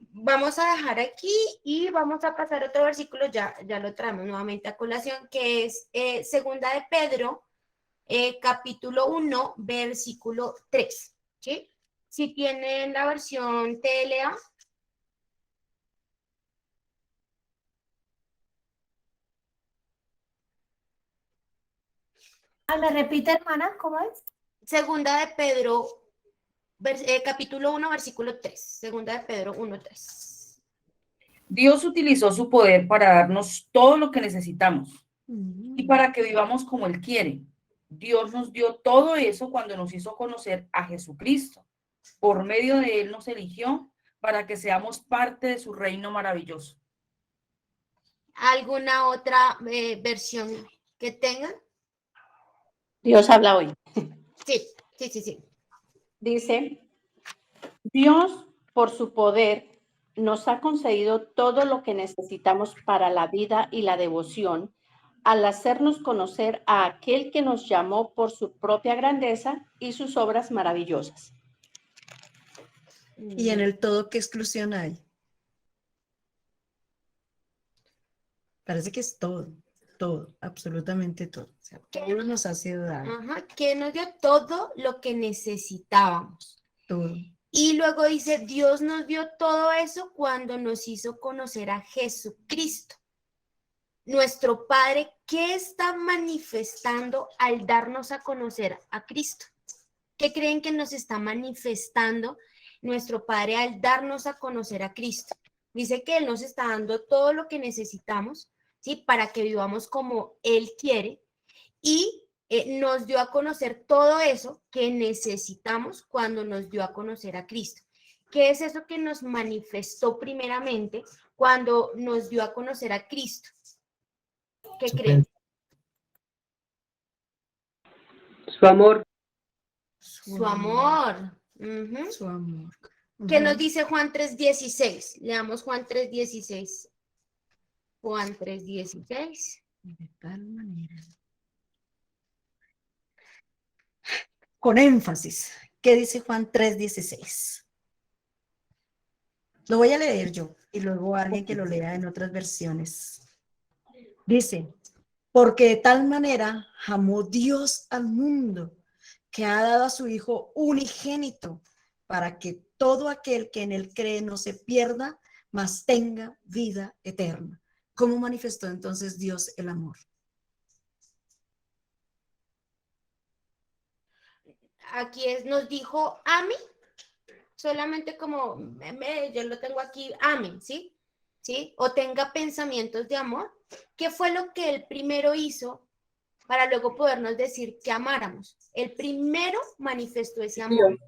Vamos a dejar aquí y vamos a pasar a otro versículo, ya lo traemos nuevamente a colación, que es Segunda de Pedro, capítulo 1, versículo 3, ¿sí? Si tienen la versión TLA. ¿Me repite, hermana? ¿Cómo es? Segunda de Pedro, capítulo 1, versículo 3. Segunda de Pedro 1, 3. Dios utilizó su poder para darnos todo lo que necesitamos y para que vivamos como Él quiere. Dios nos dio todo eso cuando nos hizo conocer a Jesucristo. Por medio de Él nos eligió para que seamos parte de su reino maravilloso. ¿Alguna otra versión que tengan? Dios habla hoy. Sí. Dice, Dios, por su poder, nos ha concedido todo lo que necesitamos para la vida y la devoción, al hacernos conocer a aquel que nos llamó por su propia grandeza y sus obras maravillosas. ¿Y en el todo qué exclusión hay? Parece que es todo, absolutamente todo. O sea, todo nos ha sido dado. Ajá, que nos dio todo lo que necesitábamos. Todo. Y luego dice, Dios nos dio todo eso cuando nos hizo conocer a Jesucristo. Nuestro Padre, ¿qué está manifestando al darnos a conocer a Cristo? ¿Qué creen que nos está manifestando nuestro Padre al darnos a conocer a Cristo? Dice que Él nos está dando todo lo que necesitamos, ¿sí? Para que vivamos como Él quiere y nos dio a conocer todo eso que necesitamos cuando nos dio a conocer a Cristo. ¿Qué es eso que nos manifestó primeramente cuando nos dio a conocer a Cristo? ¿Qué creen? Su amor. Su amor. Ujú. Su amor. ¿Qué nos dice Juan 3:16? Leamos Juan 3:16. Juan 3:16. De tal manera. Con énfasis. ¿Qué dice Juan 3:16? Lo voy a leer yo y luego alguien que lo lea en otras versiones. Dice, porque de tal manera amó Dios al mundo que ha dado a su Hijo unigénito para que todo aquel que en él cree no se pierda, mas tenga vida eterna. ¿Cómo manifestó entonces Dios el amor? Aquí nos dijo, ame, solamente como, yo lo tengo aquí, ame, ¿sí? O tenga pensamientos de amor. ¿Qué fue lo que él primero hizo para luego podernos decir que amáramos? El primero manifestó ese amor.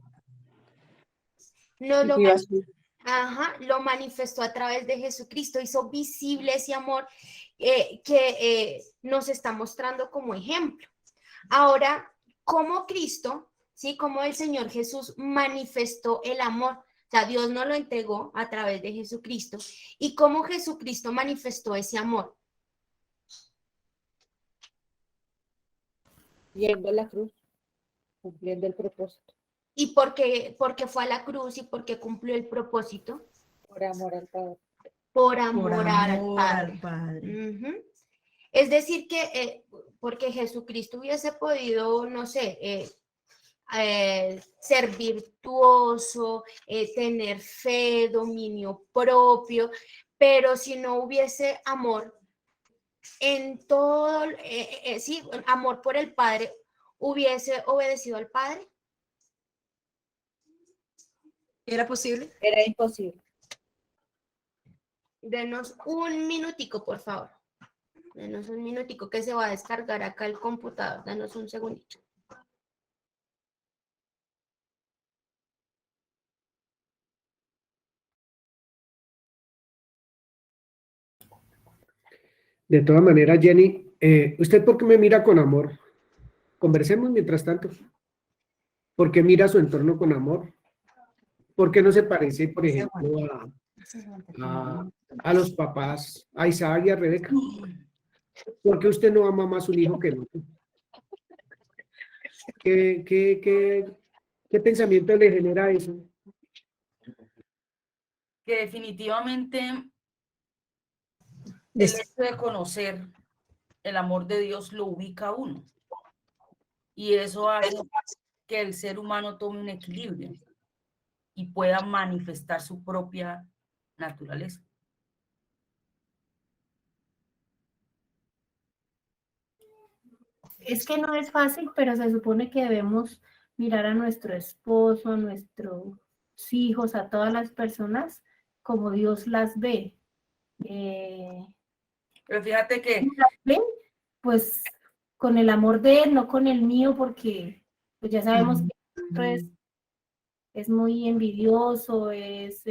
Ajá, lo manifestó a través de Jesucristo, hizo visible ese amor nos está mostrando como ejemplo. Ahora, ¿cómo Cristo, sí, cómo el Señor Jesús manifestó el amor? O sea, Dios nos lo entregó a través de Jesucristo. ¿Y cómo Jesucristo manifestó ese amor? Yendo a la cruz, cumpliendo el propósito. ¿Y por qué fue a la cruz y por qué cumplió el propósito? Por amor al Padre. Por Por amor amor al al Padre. Padre. Ujú. Es decir, que porque Jesucristo hubiese podido, no sé, ser virtuoso, tener fe, dominio propio, pero si no hubiese amor en todo, sí, amor por el Padre, ¿hubiese obedecido al Padre? ¿Era posible? Era imposible. Denos un minutico, por favor. Denos un minutico que se va a descargar acá el computador. Denos un segundito. De todas maneras, Jenny, ¿usted por qué me mira con amor? Conversemos mientras tanto. ¿Por qué mira su entorno con amor? ¿Por qué no se parece, por ejemplo, a los papás, a Isaac y a Rebeca? ¿Por qué usted no ama más a un hijo que el otro? ¿Qué pensamiento le genera eso? Que definitivamente el hecho de conocer el amor de Dios lo ubica a uno. Y eso hace que el ser humano tome un equilibrio y pueda manifestar su propia naturaleza. Es que no es fácil, pero se supone que debemos mirar a nuestro esposo, a nuestros hijos, a todas las personas como Dios las ve. Pero fíjate que las ve, pues con el amor de él, no con el mío, porque pues ya sabemos que otro es muy envidioso, es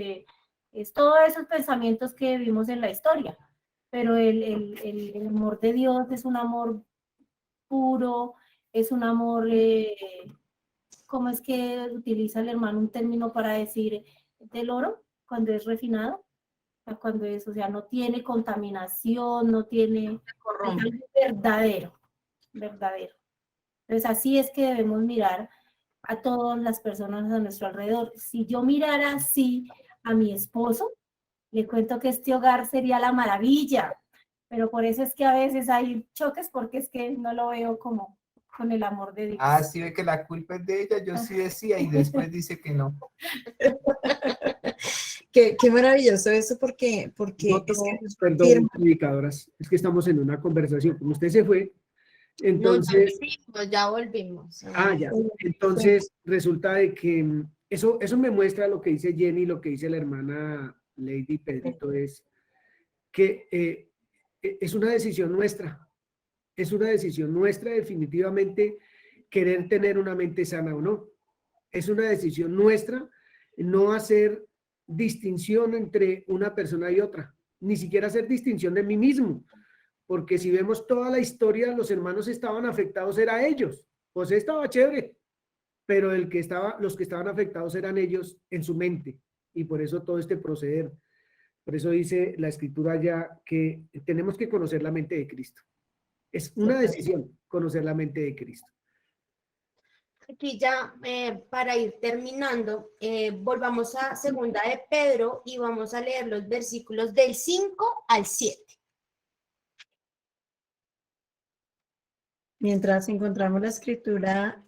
todos esos pensamientos que vimos en la historia, pero el amor de Dios es un amor puro, es un amor, ¿cómo es que utiliza el hermano un término para decir del oro cuando es refinado? Cuando es, o sea, no tiene contaminación, no tiene, es algo verdadero, verdadero. Entonces así es que debemos mirar a todas las personas a nuestro alrededor. Si yo mirara así a mi esposo, le cuento que este hogar sería la maravilla, pero por eso es que a veces hay choques porque es que no lo veo como con el amor de Dios. Ah, sí ve que la culpa es de ella, yo sí decía y después dice que no. Qué maravilloso eso porque Perdón, comunicadoras, es que estamos en una conversación. Como usted se fue, entonces... Ya volvimos. Ya. Entonces resulta de que eso me muestra lo que dice Jenny, lo que dice la hermana Lady Pedrito, es que es una decisión nuestra. Es una decisión nuestra definitivamente querer tener una mente sana o no. Es una decisión nuestra no hacer distinción entre una persona y otra, ni siquiera hacer distinción de mí mismo, porque si vemos toda la historia, los hermanos estaban afectados, era ellos. José estaba chévere, pero los que estaban afectados eran ellos en su mente, y por eso todo este proceder. Por eso dice la escritura ya que tenemos que conocer la mente de Cristo. Es una decisión conocer la mente de Cristo. Aquí ya para ir terminando, volvamos a segunda de Pedro y vamos a leer los versículos del 5 al 7. Mientras encontramos la escritura,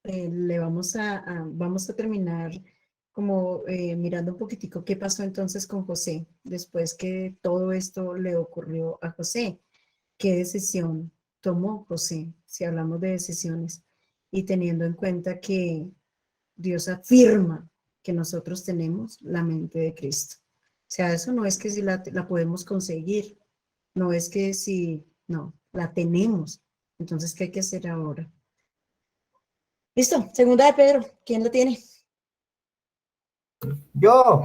vamos a terminar como mirando un poquitico qué pasó entonces con José, después que todo esto le ocurrió a José. ¿Qué decisión tomó José? Si hablamos de decisiones y teniendo en cuenta que Dios afirma que nosotros tenemos la mente de Cristo. O sea, eso no es que si la podemos conseguir, no es que si, no, la tenemos. Entonces, ¿qué hay que hacer ahora? Listo, segunda de Pedro, ¿quién la tiene? Yo.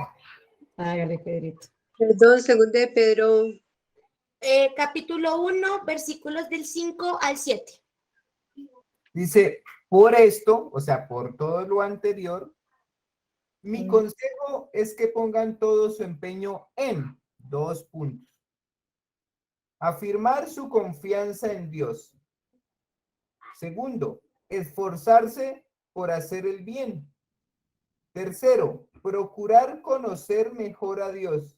Hágale, Pedrito. Perdón, segundo de Pedro. Capítulo 1, versículos del 5 al 7. Dice, por esto, o sea, por todo lo anterior, mi consejo es que pongan todo su empeño en 2 puntos. Afirmar su confianza en Dios. Segundo, esforzarse por hacer el bien. Tercero, procurar conocer mejor a Dios.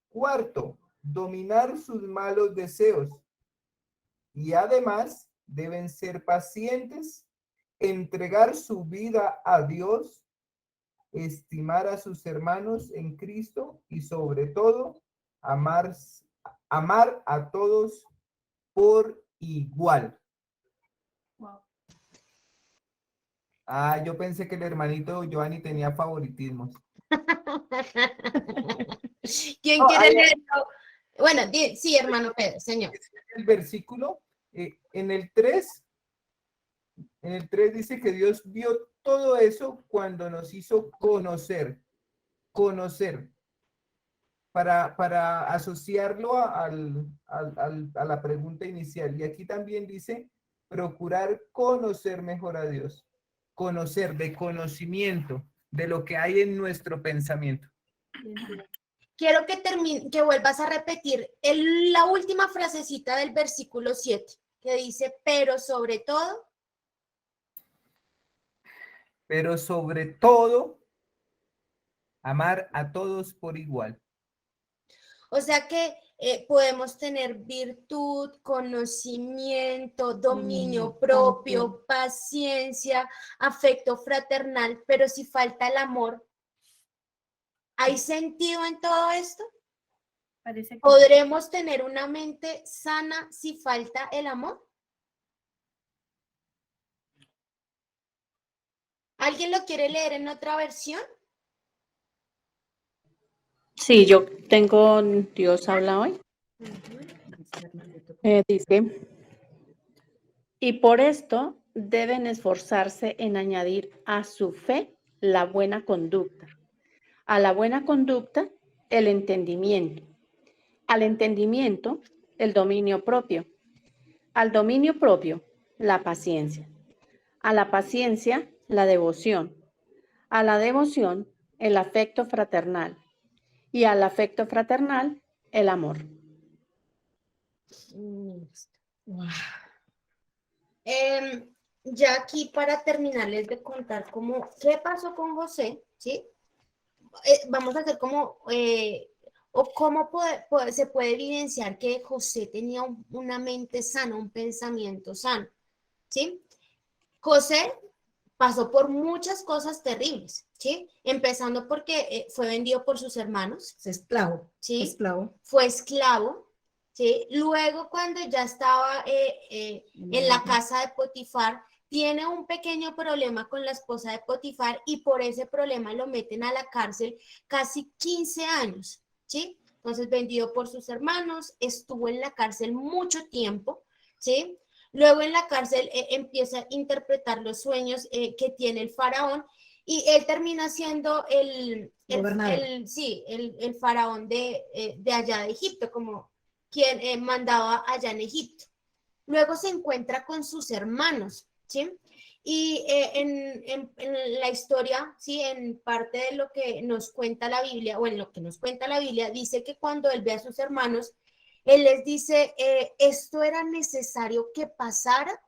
Cuarto, dominar sus malos deseos. Y además, deben ser pacientes, entregar su vida a Dios, estimar a sus hermanos en Cristo y sobre todo, amar a todos por igual. Ah, yo pensé que el hermanito Giovanni tenía favoritismos. ¿Quién quiere leerlo? Bueno, sí, hermano Pedro, señor. El versículo, en el 3 dice que Dios vio todo eso cuando nos hizo conocer, para asociarlo a la pregunta inicial. Y aquí también dice, procurar conocer mejor a Dios, conocer, de conocimiento, de lo que hay en nuestro pensamiento. Quiero que vuelvas a repetir la última frasecita del versículo 7, que dice, pero sobre todo, amar a todos por igual. o sea que podemos tener virtud, conocimiento, dominio propio, paciencia, afecto fraternal, pero si falta el amor, ¿hay sentido en todo esto? Parece que ¿Podremos tener una mente sana si falta el amor? ¿Alguien lo quiere leer en otra versión? Sí, yo tengo Dios habla hoy. Dice, y por esto deben esforzarse en añadir a su fe la buena conducta, a la buena conducta el entendimiento, al entendimiento el dominio propio, al dominio propio la paciencia, a la paciencia la devoción, a la devoción el afecto fraternal y al afecto fraternal el amor. Ya aquí para terminarles de contar qué pasó con José, ¿sí? Vamos a hacer cómo se puede evidenciar que José tenía una mente sana, un pensamiento sano, ¿sí? José pasó por muchas cosas terribles, ¿sí? Empezando porque fue vendido por sus hermanos. Esclavo. ¿Sí? Esclavo. Fue esclavo, ¿sí? Luego, cuando ya estaba en la casa de Potifar, tiene un pequeño problema con la esposa de Potifar y por ese problema lo meten a la cárcel casi 15 años, ¿sí? Entonces, vendido por sus hermanos, estuvo en la cárcel mucho tiempo, ¿sí? Luego en la cárcel empieza a interpretar los sueños que tiene el faraón y él termina siendo el faraón de allá de Egipto, como quien mandaba allá en Egipto. Luego se encuentra con sus hermanos, ¿sí? Y en la historia, ¿sí? En parte de lo que nos cuenta la Biblia, o en lo que nos cuenta la Biblia, dice que cuando él ve a sus hermanos, él les dice, esto era necesario que pasara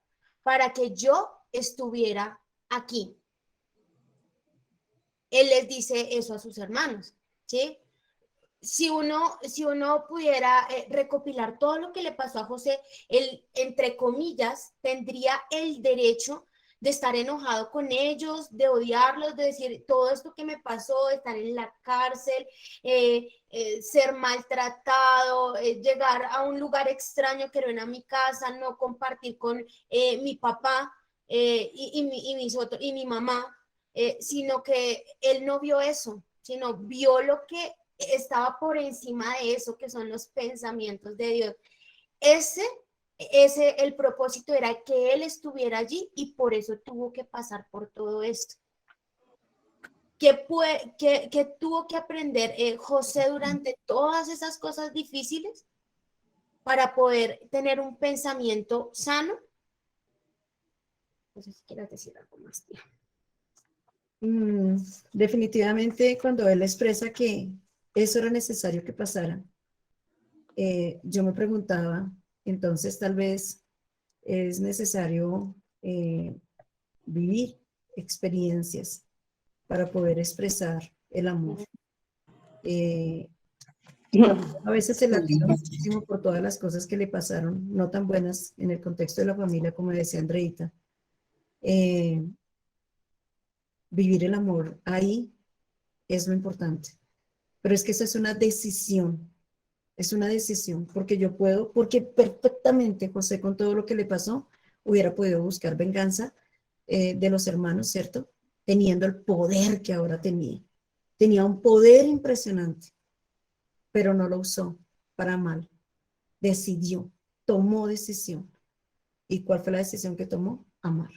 para que yo estuviera aquí. Él les dice eso a sus hermanos, ¿sí? Si uno pudiera recopilar todo lo que le pasó a José, él, entre comillas, tendría el derecho de estar enojado con ellos, de odiarlos, de decir todo esto que me pasó, de estar en la cárcel, ser maltratado, llegar a un lugar extraño que no era mi casa, no compartir con mi papá y mi mamá, sino que él no vio eso, sino vio lo que estaba por encima de eso, que son los pensamientos de Dios. El propósito era que él estuviera allí y por eso tuvo que pasar por todo esto. ¿Qué tuvo que aprender José durante todas esas cosas difíciles para poder tener un pensamiento sano? No sé si quieres decir algo más, tía. Definitivamente cuando él expresa que eso era necesario que pasara, yo me preguntaba, entonces tal vez es necesario vivir experiencias para poder expresar el amor. A veces se lamenta muchísimo por todas las cosas que le pasaron, no tan buenas en el contexto de la familia, como decía Andreita. Vivir el amor ahí es lo importante. Pero es que esa es una decisión, porque perfectamente José, con todo lo que le pasó, hubiera podido buscar venganza de los hermanos, ¿cierto? Teniendo el poder que ahora tenía. Tenía un poder impresionante, pero no lo usó para mal. Decidió, tomó decisión. ¿Y cuál fue la decisión que tomó? Amar.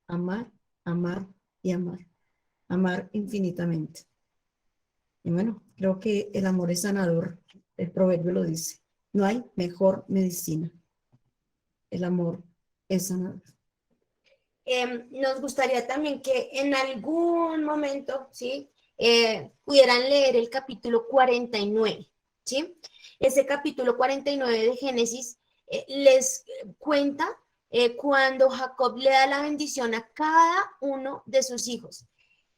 Amar, amar y amar. Amar infinitamente. Y bueno, creo que el amor es sanador. El proverbio lo dice. No hay mejor medicina. El amor es sanador. Nos gustaría también que en algún momento, ¿sí? Pudieran leer el capítulo 49, ¿sí? Ese capítulo 49 de Génesis les cuenta cuando Jacob le da la bendición a cada uno de sus hijos.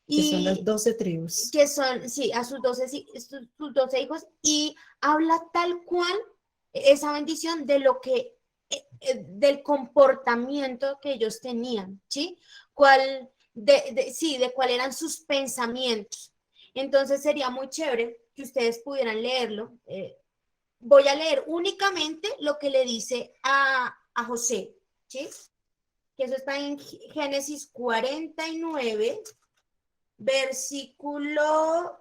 Que son las 12 tribus. Que son, sí, a sus 12 hijos, y habla tal cual esa bendición de lo que, del comportamiento que ellos tenían, ¿sí? De cuál eran sus pensamientos. Entonces sería muy chévere que ustedes pudieran leerlo. Voy a leer únicamente lo que le dice a José, ¿sí? Que eso está en Génesis 49, versículo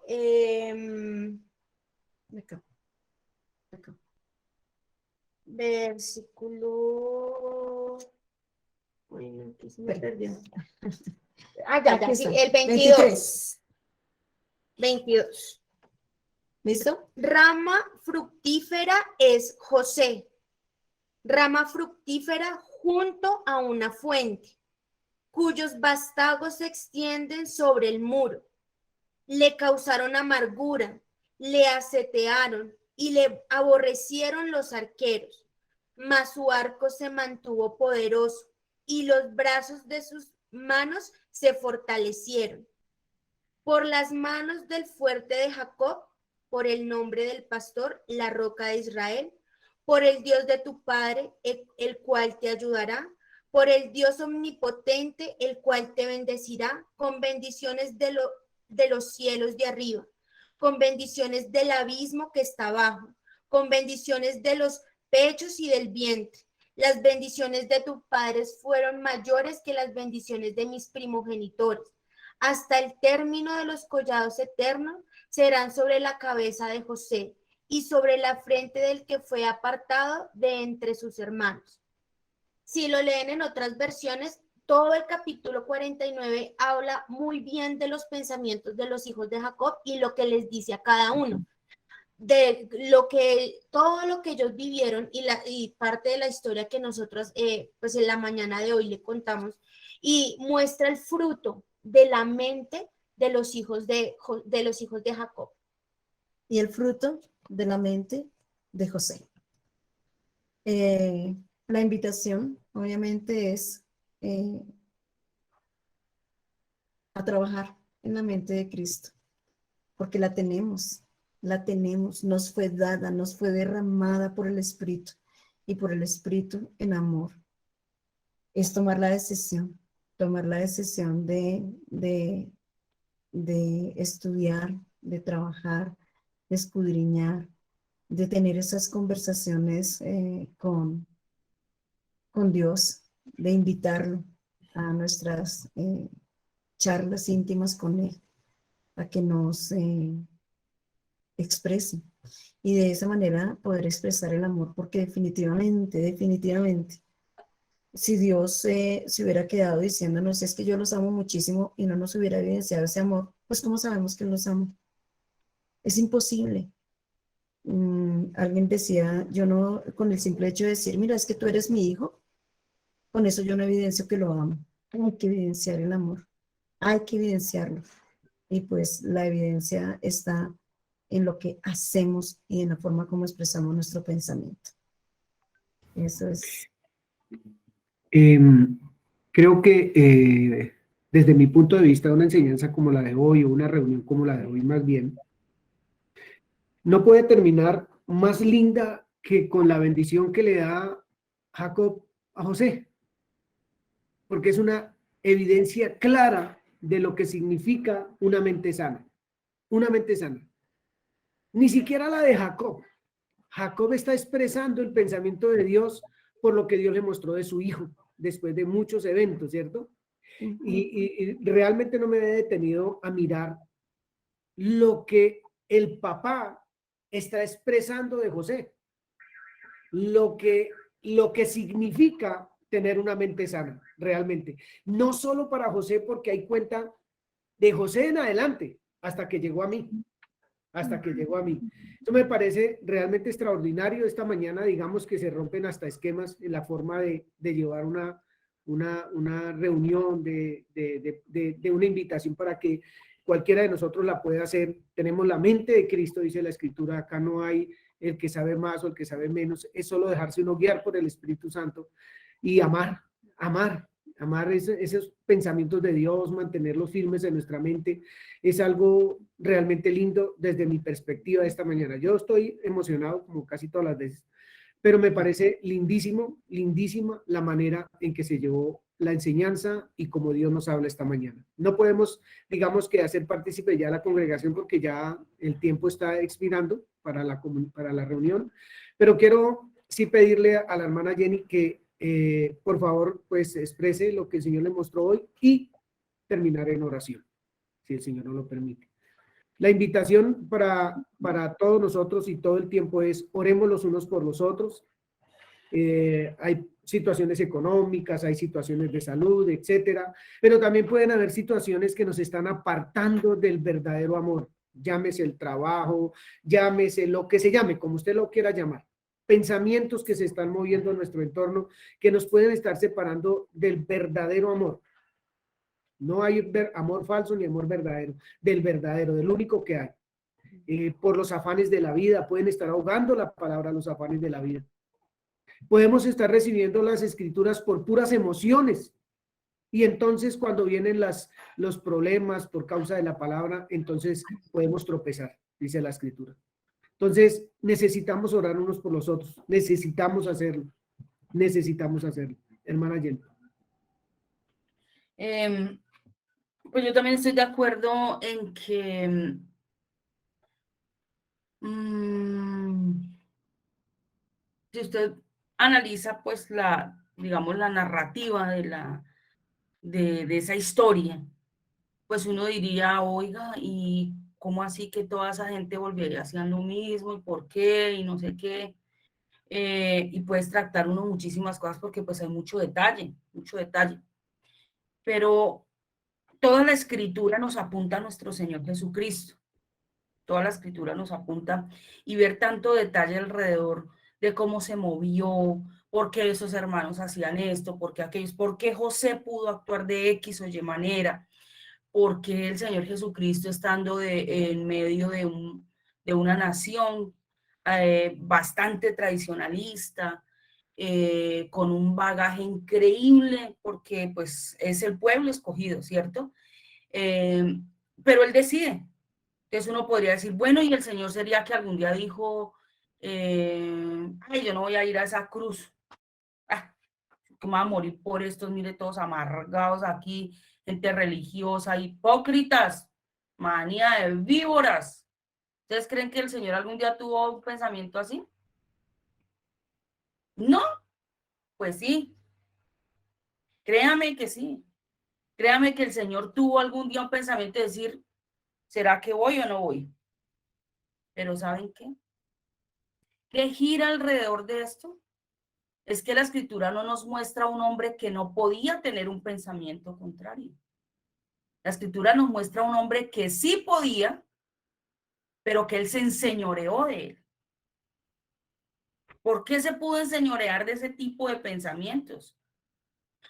versículo, bueno, aquí se me perdió. Ya, sí, el 22. 22. ¿Listo? Rama fructífera es José, rama fructífera junto a una fuente, cuyos vástagos se extienden sobre el muro. Le causaron amargura, le asetearon y le aborrecieron los arqueros, mas su arco se mantuvo poderoso y los brazos de sus manos se fortalecieron. Por las manos del fuerte de Jacob, por el nombre del pastor, la roca de Israel, por el Dios de tu padre, el cual te ayudará, por el Dios omnipotente, el cual te bendecirá con bendiciones de los cielos de arriba, con bendiciones del abismo que está abajo, con bendiciones de los pechos y del vientre. Las bendiciones de tus padres fueron mayores que las bendiciones de mis primogenitores. Hasta el término de los collados eternos serán sobre la cabeza de José y sobre la frente del que fue apartado de entre sus hermanos. Si lo leen en otras versiones, todo el capítulo 49 habla muy bien de los pensamientos de los hijos de Jacob y lo que les dice a cada uno, de todo lo que ellos vivieron y parte de la historia que nosotros pues en la mañana de hoy le contamos, y muestra el fruto de la mente de los hijos de Jacob. Y el fruto de la mente de José. La invitación, obviamente, es a trabajar en la mente de Cristo, porque la tenemos, nos fue dada, nos fue derramada por el Espíritu, y por el Espíritu en amor. Es tomar la decisión de estudiar, de trabajar, de escudriñar, de tener esas conversaciones con Dios, de invitarlo a nuestras charlas íntimas con Él, a que nos exprese, y de esa manera poder expresar el amor, porque definitivamente, si Dios se hubiera quedado diciéndonos es que yo los amo muchísimo y no nos hubiera evidenciado ese amor, pues ¿cómo sabemos que los amo? Es imposible. Alguien decía, yo no, con el simple hecho de decir, mira, es que tú eres mi hijo, con eso yo no evidencio que lo amo. Hay que evidenciar el amor, hay que evidenciarlo. Y pues la evidencia está en lo que hacemos y en la forma como expresamos nuestro pensamiento. Eso es. Creo que desde mi punto de vista, una enseñanza como la de hoy, o una reunión como la de hoy más bien, no puede terminar más linda que con la bendición que le da Jacob a José, porque es una evidencia clara de lo que significa una mente sana. Una mente sana. Ni siquiera la de Jacob. Jacob está expresando el pensamiento de Dios por lo que Dios le mostró de su hijo, después de muchos eventos, ¿cierto? Y realmente no me he detenido a mirar lo que el papá está expresando de José, lo que significa tener una mente sana, realmente. No solo para José, porque hay cuenta de José en adelante, hasta que llegó a mí. Hasta que llegó a mí. Eso me parece realmente extraordinario. Esta mañana, digamos que se rompen hasta esquemas en la forma de llevar una reunión, de una invitación para que cualquiera de nosotros la pueda hacer. Tenemos la mente de Cristo, dice la Escritura. Acá no hay el que sabe más o el que sabe menos. Es solo dejarse uno guiar por el Espíritu Santo y amar esos pensamientos de Dios, mantenerlos firmes en nuestra mente, es algo realmente lindo desde mi perspectiva de esta mañana. Yo estoy emocionado como casi todas las veces, pero me parece lindísima la manera en que se llevó la enseñanza y como Dios nos habla esta mañana. No podemos, digamos, que hacer partícipe ya la congregación porque ya el tiempo está expirando para la reunión, pero quiero sí pedirle a la hermana Jenny que por favor, pues exprese lo que el Señor le mostró hoy y terminar en oración, si el Señor nos lo permite. La invitación para todos nosotros y todo el tiempo es oremos los unos por los otros. Hay situaciones económicas, hay situaciones de salud, etcétera, pero también pueden haber situaciones que nos están apartando del verdadero amor. Llámese el trabajo, llámese lo que se llame, como usted lo quiera llamar. Pensamientos que se están moviendo en nuestro entorno que nos pueden estar separando del verdadero amor. No hay amor falso ni amor verdadero, del único que hay. Por los afanes de la vida, pueden estar ahogando la palabra los afanes de la vida. Podemos estar recibiendo las escrituras por puras emociones. Y entonces cuando vienen los problemas por causa de la palabra, entonces podemos tropezar, dice la escritura. Entonces, necesitamos orar unos por los otros. Necesitamos hacerlo. Hermana Jenny. Pues yo también estoy de acuerdo en que si usted analiza pues digamos la narrativa de esa historia, pues uno diría, oiga, ¿y cómo así que toda esa gente volvería hacia lo mismo? ¿Y por qué? Y no sé qué. Y puedes tratar uno muchísimas cosas porque pues hay mucho detalle. Pero toda la escritura nos apunta a nuestro Señor Jesucristo. Toda la escritura nos apunta y ver tanto detalle alrededor de cómo se movió, por qué esos hermanos hacían esto, por qué aquellos, por qué José pudo actuar de X o Y manera, por qué el Señor Jesucristo estando en medio de una nación bastante tradicionalista, con un bagaje increíble, porque pues es el pueblo escogido, ¿cierto? Pero él decide. Entonces uno podría decir, bueno, y el Señor sería que algún día dijo, ay, yo no voy a ir a esa cruz, que me va a morir por estos, mire, todos amargados aquí, gente religiosa, hipócritas, manía de víboras. ¿Ustedes creen que el Señor algún día tuvo un pensamiento así? No, pues sí. Créame que sí. Créame que el Señor tuvo algún día un pensamiento de decir, ¿será que voy o no voy? Pero ¿saben qué? ¿Qué gira alrededor de esto? es que la escritura no nos muestra a un hombre que no podía tener un pensamiento contrario. La escritura nos muestra a un hombre que sí podía, pero que él se enseñoreó de él. ¿Por qué se pudo enseñorear de ese tipo de pensamientos?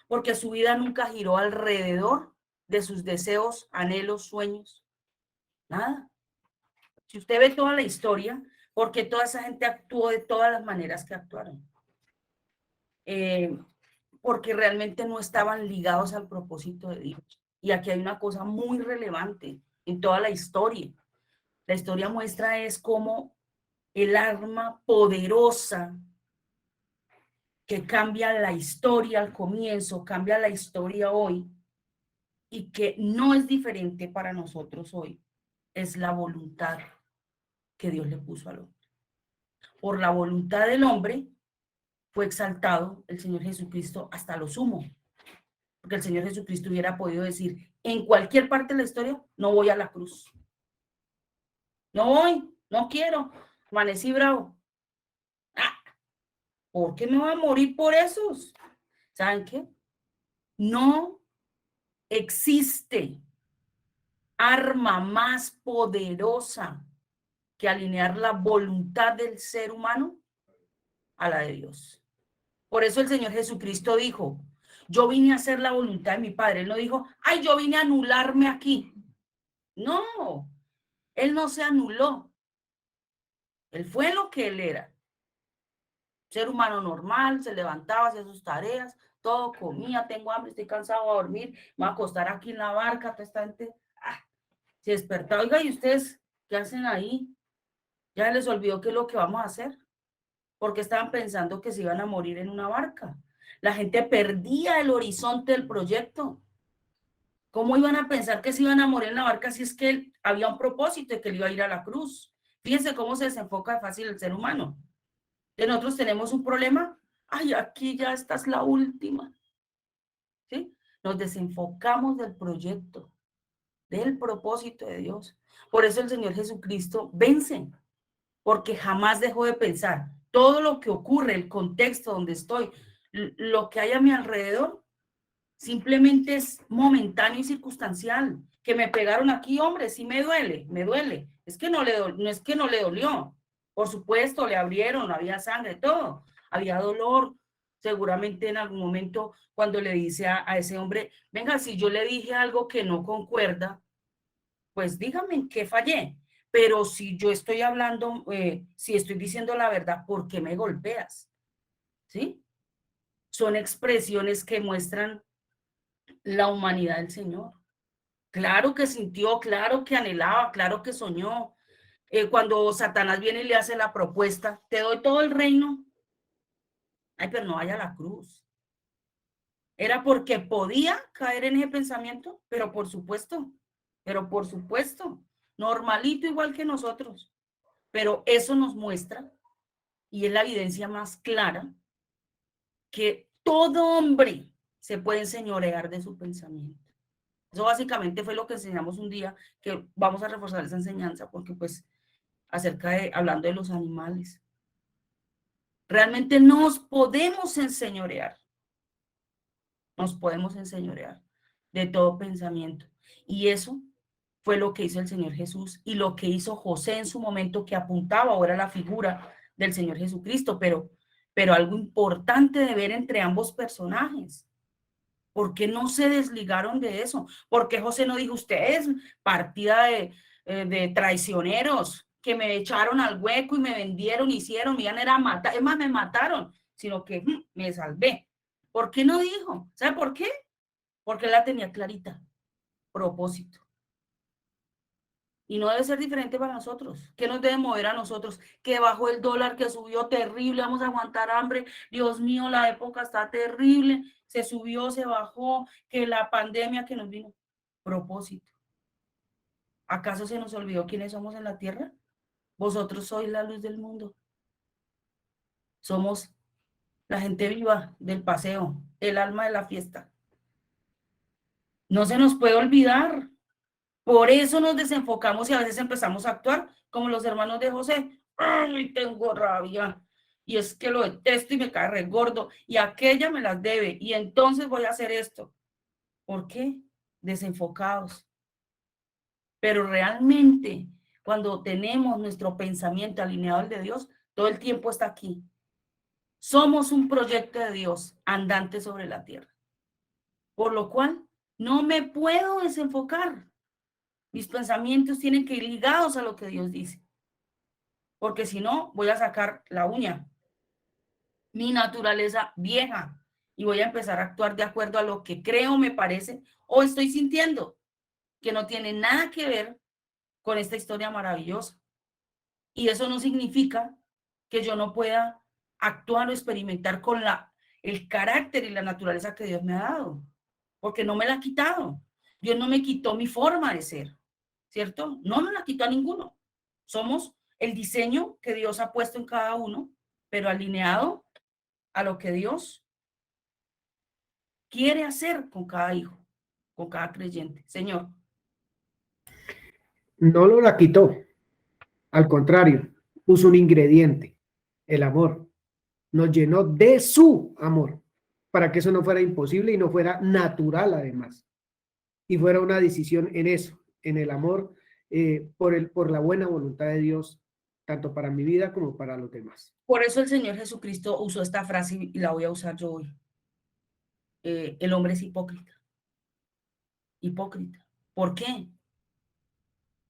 Porque su vida nunca giró alrededor de sus deseos, anhelos, sueños. Nada. Si usted ve toda la historia, ¿por qué toda esa gente actuó de todas las maneras que actuaron? Porque realmente no estaban ligados al propósito de Dios. Y aquí hay una cosa muy relevante en toda la historia. La historia muestra es cómo el arma poderosa que cambia la historia al comienzo, cambia la historia hoy, y que no es diferente para nosotros hoy, es la voluntad que Dios le puso al hombre. Por la voluntad del hombre fue exaltado el Señor Jesucristo hasta lo sumo, porque el Señor Jesucristo hubiera podido decir en cualquier parte de la historia, no voy a la cruz. No voy, no quiero, amanecí bravo. ¿Por qué me voy a morir por esos? ¿Saben qué? No existe arma más poderosa que alinear la voluntad del ser humano a la de Dios. Por eso el Señor Jesucristo dijo, yo vine a hacer la voluntad de mi Padre. Él no dijo, ay, yo vine a anularme aquí. No, él no se anuló. Él fue lo que él era. Ser humano normal, se levantaba, hacía sus tareas, todo comía, tengo hambre, estoy cansado de dormir, me voy a acostar aquí en la barca, toda esta gente, se despertaba. Oiga, ¿y ustedes qué hacen ahí? Ya les olvidó qué es lo que vamos a hacer, porque estaban pensando que se iban a morir en una barca. La gente perdía el horizonte del proyecto. ¿Cómo iban a pensar que se iban a morir en la barca si es que había un propósito de que él iba a ir a la cruz? Fíjense cómo se desenfoca de fácil el ser humano. De nosotros tenemos un problema, ay, aquí ya esta es la última. ¿Sí? Nos desenfocamos del proyecto, del propósito de Dios. Por eso el Señor Jesucristo vence, porque jamás dejó de pensar. Todo lo que ocurre, el contexto donde estoy, lo que hay a mi alrededor, simplemente es momentáneo y circunstancial. Que me pegaron aquí, hombre, sí me duele, me duele. Es que no es que no le dolió. Por supuesto, le abrieron, había sangre, todo. Había dolor. Seguramente en algún momento cuando le dice a ese hombre, venga, si yo le dije algo que no concuerda, pues dígame en qué fallé. Pero si yo estoy hablando, si estoy diciendo la verdad, ¿por qué me golpeas? ¿Sí? Son expresiones que muestran la humanidad del Señor. Claro que sintió, claro que anhelaba, claro que soñó. Cuando Satanás viene y le hace la propuesta, te doy todo el reino. Ay, pero no vaya a la cruz. Era porque podía caer en ese pensamiento, pero por supuesto, normalito igual que nosotros. Pero eso nos muestra, y es la evidencia más clara, que todo hombre se puede enseñorear de su pensamiento. Eso básicamente fue lo que enseñamos un día, que vamos a reforzar esa enseñanza, porque pues hablando de los animales, realmente nos podemos enseñorear de todo pensamiento. Y eso fue lo que hizo el Señor Jesús y lo que hizo José en su momento, que apuntaba ahora a la figura del Señor Jesucristo, pero algo importante de ver entre ambos personajes. ¿Por qué no se desligaron de eso? ¿Por qué José no dijo, ustedes, partida de traicioneros que me echaron al hueco y me vendieron, hicieron, me iban a matar, es más, me mataron, sino que me salvé? ¿Por qué no dijo? ¿Sabe por qué? Porque él la tenía clarita, propósito. Y no debe ser diferente para nosotros. ¿Qué nos debe mover a nosotros? Que bajó el dólar, que subió terrible, vamos a aguantar hambre. Dios mío, la época está terrible. Se subió, se bajó, que la pandemia que nos vino. Propósito. ¿Acaso se nos olvidó quiénes somos en la tierra? Vosotros sois la luz del mundo. Somos la gente viva del paseo, el alma de la fiesta. No se nos puede olvidar. Por eso nos desenfocamos y a veces empezamos a actuar como los hermanos de José. ¡Ay, tengo rabia! y es que lo detesto y me cae re gordo, y aquella me las debe, y entonces voy a hacer esto. ¿Por qué? Desenfocados. Pero realmente, cuando tenemos nuestro pensamiento alineado al de Dios, todo el tiempo está aquí. Somos un proyecto de Dios andante sobre la tierra. Por lo cual, no me puedo desenfocar. Mis pensamientos tienen que ir ligados a lo que Dios dice. Porque si no, voy a sacar la uña, mi naturaleza vieja, y voy a empezar a actuar de acuerdo a lo que creo, me parece, o estoy sintiendo, que no tiene nada que ver con esta historia maravillosa. Y eso no significa que yo no pueda actuar o experimentar con el carácter y la naturaleza que Dios me ha dado, porque no me la ha quitado. Dios no me quitó mi forma de ser, ¿cierto? No nos la quitó a ninguno. Somos el diseño que Dios ha puesto en cada uno, pero alineado a lo que Dios quiere hacer con cada hijo, con cada creyente. Señor. No lo la quitó. Al contrario, puso un ingrediente, el amor. Nos llenó de su amor para que eso no fuera imposible y no fuera natural además. Y fuera una decisión en eso, en el amor, por la buena voluntad de Dios, tanto para mi vida como para los demás. Por eso el Señor Jesucristo usó esta frase y la voy a usar yo hoy. El hombre es hipócrita. Hipócrita. ¿Por qué?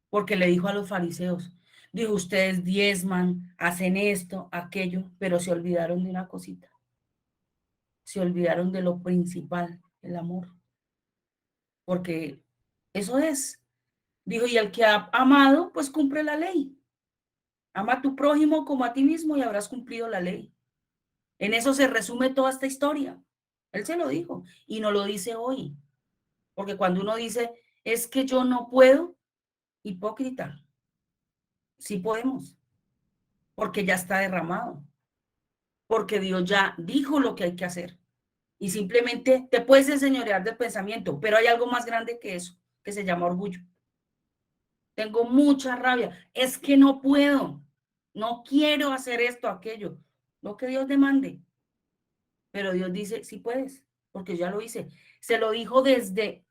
Porque le dijo a los fariseos, dijo, ustedes diezman, hacen esto, aquello, pero se olvidaron de una cosita. Se olvidaron de lo principal, el amor. Porque eso es. Dijo, y el que ha amado, pues cumple la ley. Ama a tu prójimo como a ti mismo y habrás cumplido la ley. En eso se resume toda esta historia. Él se lo dijo y no lo dice hoy. Porque cuando uno dice, es que yo no puedo, hipócrita. Sí podemos. Porque ya está derramado. Porque Dios ya dijo lo que hay que hacer. Y simplemente te puedes enseñorear del pensamiento, pero hay algo más grande que eso, que se llama orgullo. Tengo mucha rabia. Es que no puedo. No quiero hacer esto, aquello. Lo que Dios demande. Pero Dios dice, sí puedes, porque ya lo hice. Se lo dijo desde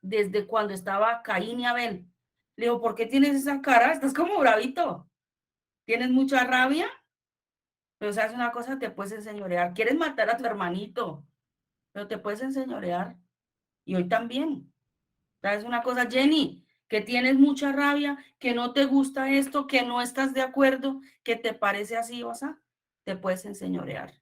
cuando estaba Caín y Abel. Le dijo, ¿por qué tienes esa cara? Estás como bravito. ¿Tienes mucha rabia? Pero sabes una cosa, te puedes enseñorear. ¿Quieres matar a tu hermanito? Pero te puedes enseñorear. Y hoy también. ¿Sabes una cosa, Jenny? Que tienes mucha rabia, que no te gusta esto, que no estás de acuerdo, que te parece así, o sea, te puedes enseñorear.